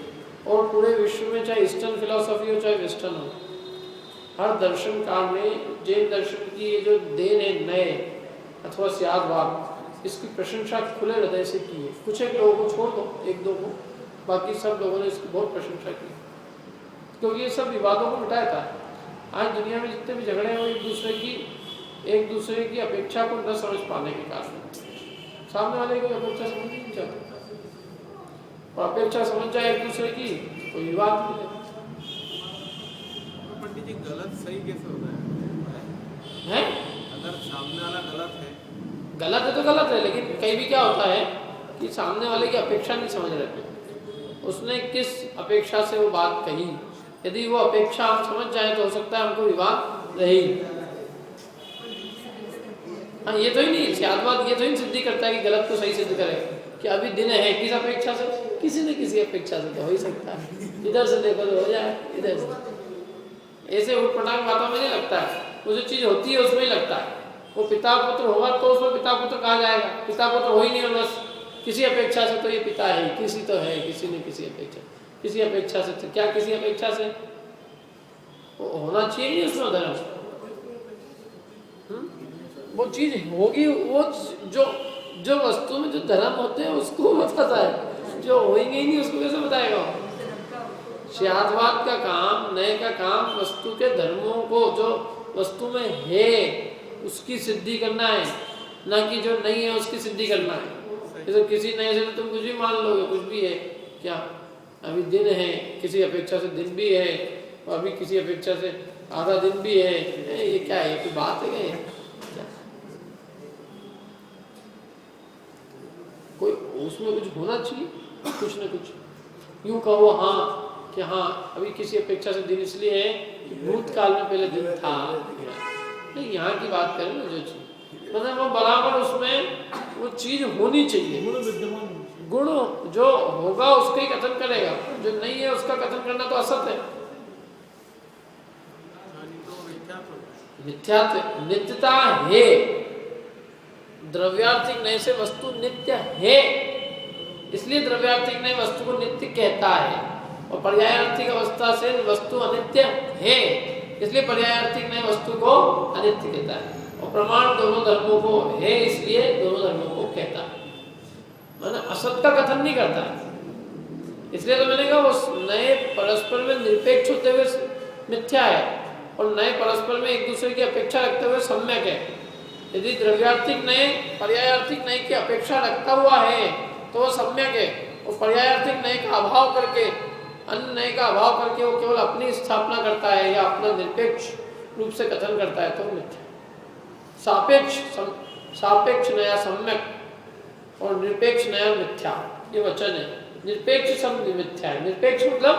Speaker 1: और पूरे विश्व में चाहे ईस्टर्न फिलॉसफी हो चाहे वेस्टर्न हो, हर दर्शन काल में जैन दर्शन की ये जो देन है नए अथवा स्यादवाद, इसकी प्रशंसा खुले हृदय से की है। कुछ एक लोगों को छोड़ दो, एक दो को, बाकी सब लोगों ने इसकी बहुत प्रशंसा की, क्योंकि ये सब विवादों को मिटाता है। आज दुनिया में जितने भी झगड़े हैं एक दूसरे की अपेक्षा को न समझ पाने के कारण, सामने वाले की अपेक्षा समझ नहीं चाहते, और अपेक्षा समझ जाए एक दूसरे की तो विवाद मिले।
Speaker 4: पंडित जी गलत सही कैसे होता है? अगर सामने वाला गलत है
Speaker 1: तो गलत है, लेकिन कई भी क्या होता है कि सामने वाले की अपेक्षा नहीं समझ रहे, उसने किस अपेक्षा से वो बात कही, यदि वो अपेक्षा हम समझ जाए तो हो सकता है हमको विवाद रही। हाँ, ये तो ही नहीं स्यादवाद, ये तो ही सिद्धि करता है कि गलत को सही सिद्ध करे कि अभी दिन है किस अपेक्षा से, किसी न किसी अपेक्षा से तो हो ही सकता है, इधर से देखो तो हो जाए, इधर से। ऐसे उठपटांग बातों में नहीं लगता है, वो जो चीज़ होती है उसमें ही लगता है। वो पिता पुत्र होगा तो उसमें पिता पुत्र कहा जाएगा, पिता पुत्र हो ही नहीं और बस किसी अपेक्षा से तो ये पिता है, किसी तो है, किसी न किसी अपेक्षा, किसी अपेक्षा से तो क्या, किसी अपेक्षा से वो होना चाहिए नहीं उसमें धर्म। वो चीज़ होगी, वो जो वस्तु में जो धर्म होते हैं उसको बताता है, जो होएंगे ही नहीं उसको कैसे बताएगा। श्यादवाद का काम, नए का काम वस्तु के धर्मों को जो वस्तु में है उसकी सिद्धि करना है, ना कि जो नहीं है उसकी सिद्धि करना है। जैसे किसी नए से तुम कुछ भी मान लोगे, कुछ भी है क्या, अभी दिन है किसी अपेक्षा से दिन भी है, और अभी किसी अपेक्षा से आधा दिन भी है, ये क्या है, कोई बात है क्या? कोई उसमें कुछ होना चाहिए, कुछ न कुछ। यूं कहो हाँ कि हाँ अभी किसी अपेक्षा से दिन इसलिए है कि भूतकाल में पहले दिन था। नहीं, यहाँ की बात करें ना, जो चीज मतलब वो बराबर उसमें वो चीज होनी चाहिए। गुण जो होगा उसका ही कथन करेगा, जो नहीं है उसका कथन करना तो असत है। मिथ्यात्व नित्यता है, द्रव्यार्थिक नए से वस्तु नित्य है, इसलिए द्रव्यार्थिक नए वस्तु को नित्य कहता है, और पर्यायार्थिक अवस्था से वस्तु अनित्य है, इसलिए पर्यायार्थिक नए वस्तु को अनित्य कहता है। और प्रमाण दोनों धर्मों को है, इसलिए दोनों धर्मों को कहता है, माना असत का कथन नहीं करता है। इसलिए तो मैंने कहा वो नए परस्पर में निरपेक्ष होते हुए मिथ्या है, और नए परस्पर में एक दूसरे की अपेक्षा रखते हुए सम्यक है। यदि द्रव्यार्थिक नए पर्यायार्थिक नए की अपेक्षा रखता हुआ है तो वो सम्यक है, और पर्यायार्थिक नए का अभाव करके, अन्य नए का अभाव करके वो केवल अपनी स्थापना करता है या अपना निरपेक्ष रूप से कथन करता है तो मिथ्या। सापेक्ष नया सम्यक और निरपेक्ष नया मिथ्या, ये वचन है। निरपेक्ष सब मिथ्या है। निरपेक्ष मतलब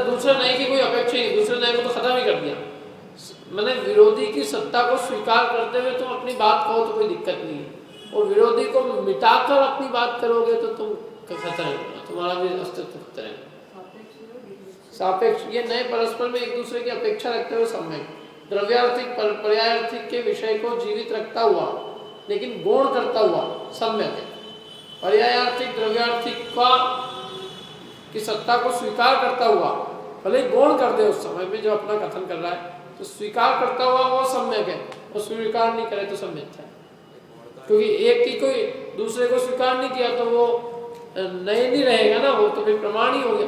Speaker 1: दूसरे नए की कोई अपेक्षा नहीं, दूसरे नए को तो खत्म ही कर दिया। मैंने विरोधी की सत्ता को स्वीकार करते हुए तुम अपनी बात कहो तो कोई दिक्कत नहीं है, और विरोधी को मिटाकर अपनी बात करोगे तो तुम खतरे होगा, तुम्हारा भी अस्तित्व खतरे है। सापेक्ष ये नए परस्पर में एक दूसरे की अपेक्षा रखते हुए सम्यक, द्रव्यार्थिक पर्यायार्थिक के विषय को जीवित रखता हुआ लेकिन गौण करता हुआ सम्यक है। पर्यायार्थिक द्रव्यार्थिक का की सत्ता को स्वीकार करता हुआ, भले ही गौण कर दे उस समय में जो अपना कथन कर रहा है, तो स्वीकार करता हुआ वो सम्यक है, और स्वीकार नहीं करे तो सम्यक है। क्योंकि एक की कोई दूसरे को स्वीकार नहीं किया तो वो नए नहीं रहेगा ना, वो तो फिर प्रमाण ही हो गया।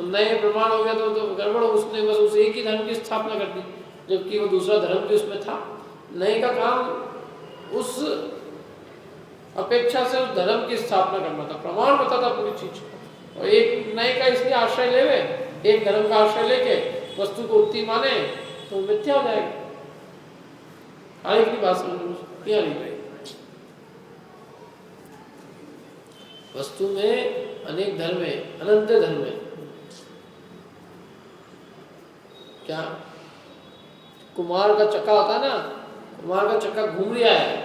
Speaker 1: नए प्रमाण हो गया तो गड़बड़, उसने बस उस एक ही धर्म की स्थापना कर दी, जबकि वो दूसरा धर्म भी उसमें था। नए का काम उस अपेक्षा से उस धर्म की स्थापना करना था, प्रमाण बताता पूरी चीज। और एक नए का इसलिए आश्रय लेवे, एक धर्म का आश्रय लेके वस्तु को उत्ती माने तो मिथ्या हो जाएगा। आगे की बात समझ क्या नहीं भाई, वस्तु में अनेक धर्म है, अनंत धर्म है। क्या कुमार का चक्का होता है ना, कुमार का चक्का घूम रहा है,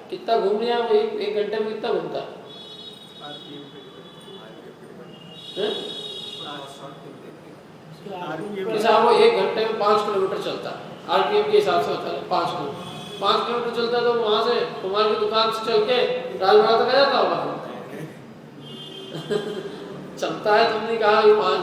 Speaker 1: कितना घूम रहा है वो एक घंटे में कितना घूमता है? किसान वो 1 घंटे में 5 किलोमीटर चलता है, आरपीएम के हिसाब से होता है 5 किलोमीटर चलता है। तो वहां से कुमार की दुकान से चल के राजबाड़ा तक आ जाता होगा चलता है। तुमने कहा ये 5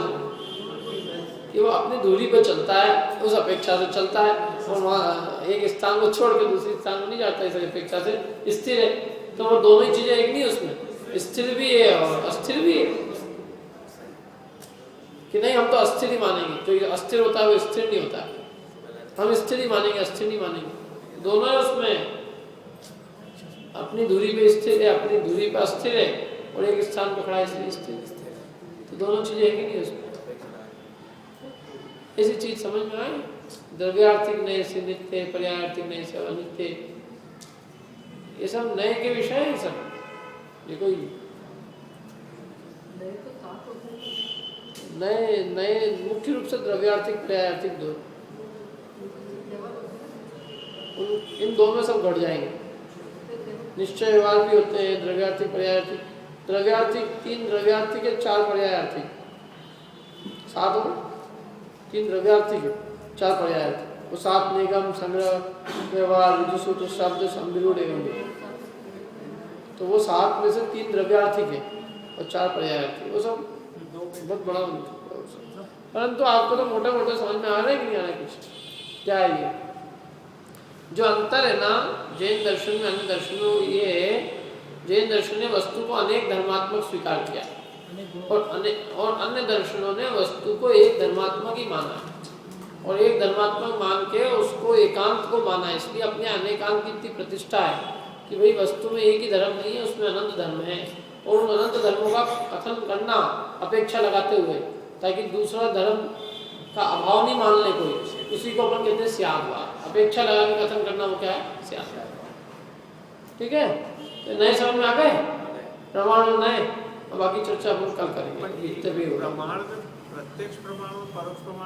Speaker 1: कि वो अपनी दूरी पे चलता है, उस अपेक्षा से चलता है, और वहाँ एक स्थान को छोड़ के दूसरे स्थान को नहीं जाता, इस अपेक्षा से स्थिर है। तो वो दोनों ही चीजें एक नहीं, उसमें स्थिर भी है और अस्थिर भी है। कि नहीं हम तो अस्थिर ही मानेंगे, जो अस्थिर होता है वो स्थिर नहीं होता है, हम स्थिर ही मानेंगे, अस्थिर नहीं मानेंगे। दोनों है उसमें, अपनी दूरी पे स्थिर है, अपनी दूरी पे अस्थिर है, और एक स्थान पे खड़ा है इसलिए स्थिर। तो दोनों चीजें एक ही नहीं उसमें। ऐसी चीज समझ में आए? द्रव्यार्थिक नए से नित्य, पर्यायार्थिक नए से अनित्य, ये सब नए के विषय है। सब ये कोई नए मुख्य रूप से द्रव्यार्थिक पर्यायार्थिक दो, इन दो में सब घट जाएंगे। निश्चय व्यवहार भी होते हैं द्रव्यार्थिक पर्यायार्थिक। द्रव्यार्थिक 3 द्रव्यार्थिक है, 4 पर्यायार्थिक, 7 हो 3 द्रव्यार्थिक है, 4 पर्यायार्थिक। वो 7 निगम संग्रह व्यवहार विजुसूत्र शब्द संविरूढ़ एवं, तो वो 7 में से 3 द्रव्यार्थिक है और 4 पर्यायार्थिक। वो सब बहुत बड़ा परंतु आपको तो मोटे मोटे समझ में आ रहा है कि नहीं आ रहा है? कुछ क्या है ये जो अंतर है ना जैन दर्शन में अन्य दर्शन में, ये है जैन दर्शन ने वस्तु को अनेक धर्मात्मक स्वीकार किया, और अन्य दर्शनों ने वस्तु को एक धर्मात्मक ही माना, और एक धर्मात्मक मान के उसको एकांत को माना। इसलिए अपने अनेकांत की इतनी प्रतिष्ठा है कि भाई वस्तु में एक ही धर्म नहीं है, उसमें अनंत धर्म है, और उन अनंत धर्मों का कथन करना अपेक्षा लगाते हुए, ताकि दूसरा धर्म का अभाव नहीं मान ले कोई, उसी को अपन कहते हैं स्यादवाद। अपेक्षा लगा के कथन करना वो क्या है? स्यादवाद। ठीक है, तो नए समझ में आ गए? प्रमाण नए, बाकी चर्चा अपन कल करेंगे।
Speaker 4: पण
Speaker 1: इतने भी होगा।
Speaker 4: प्रमाण प्रत्यक्ष प्रमाण और परोक्ष प्रमाण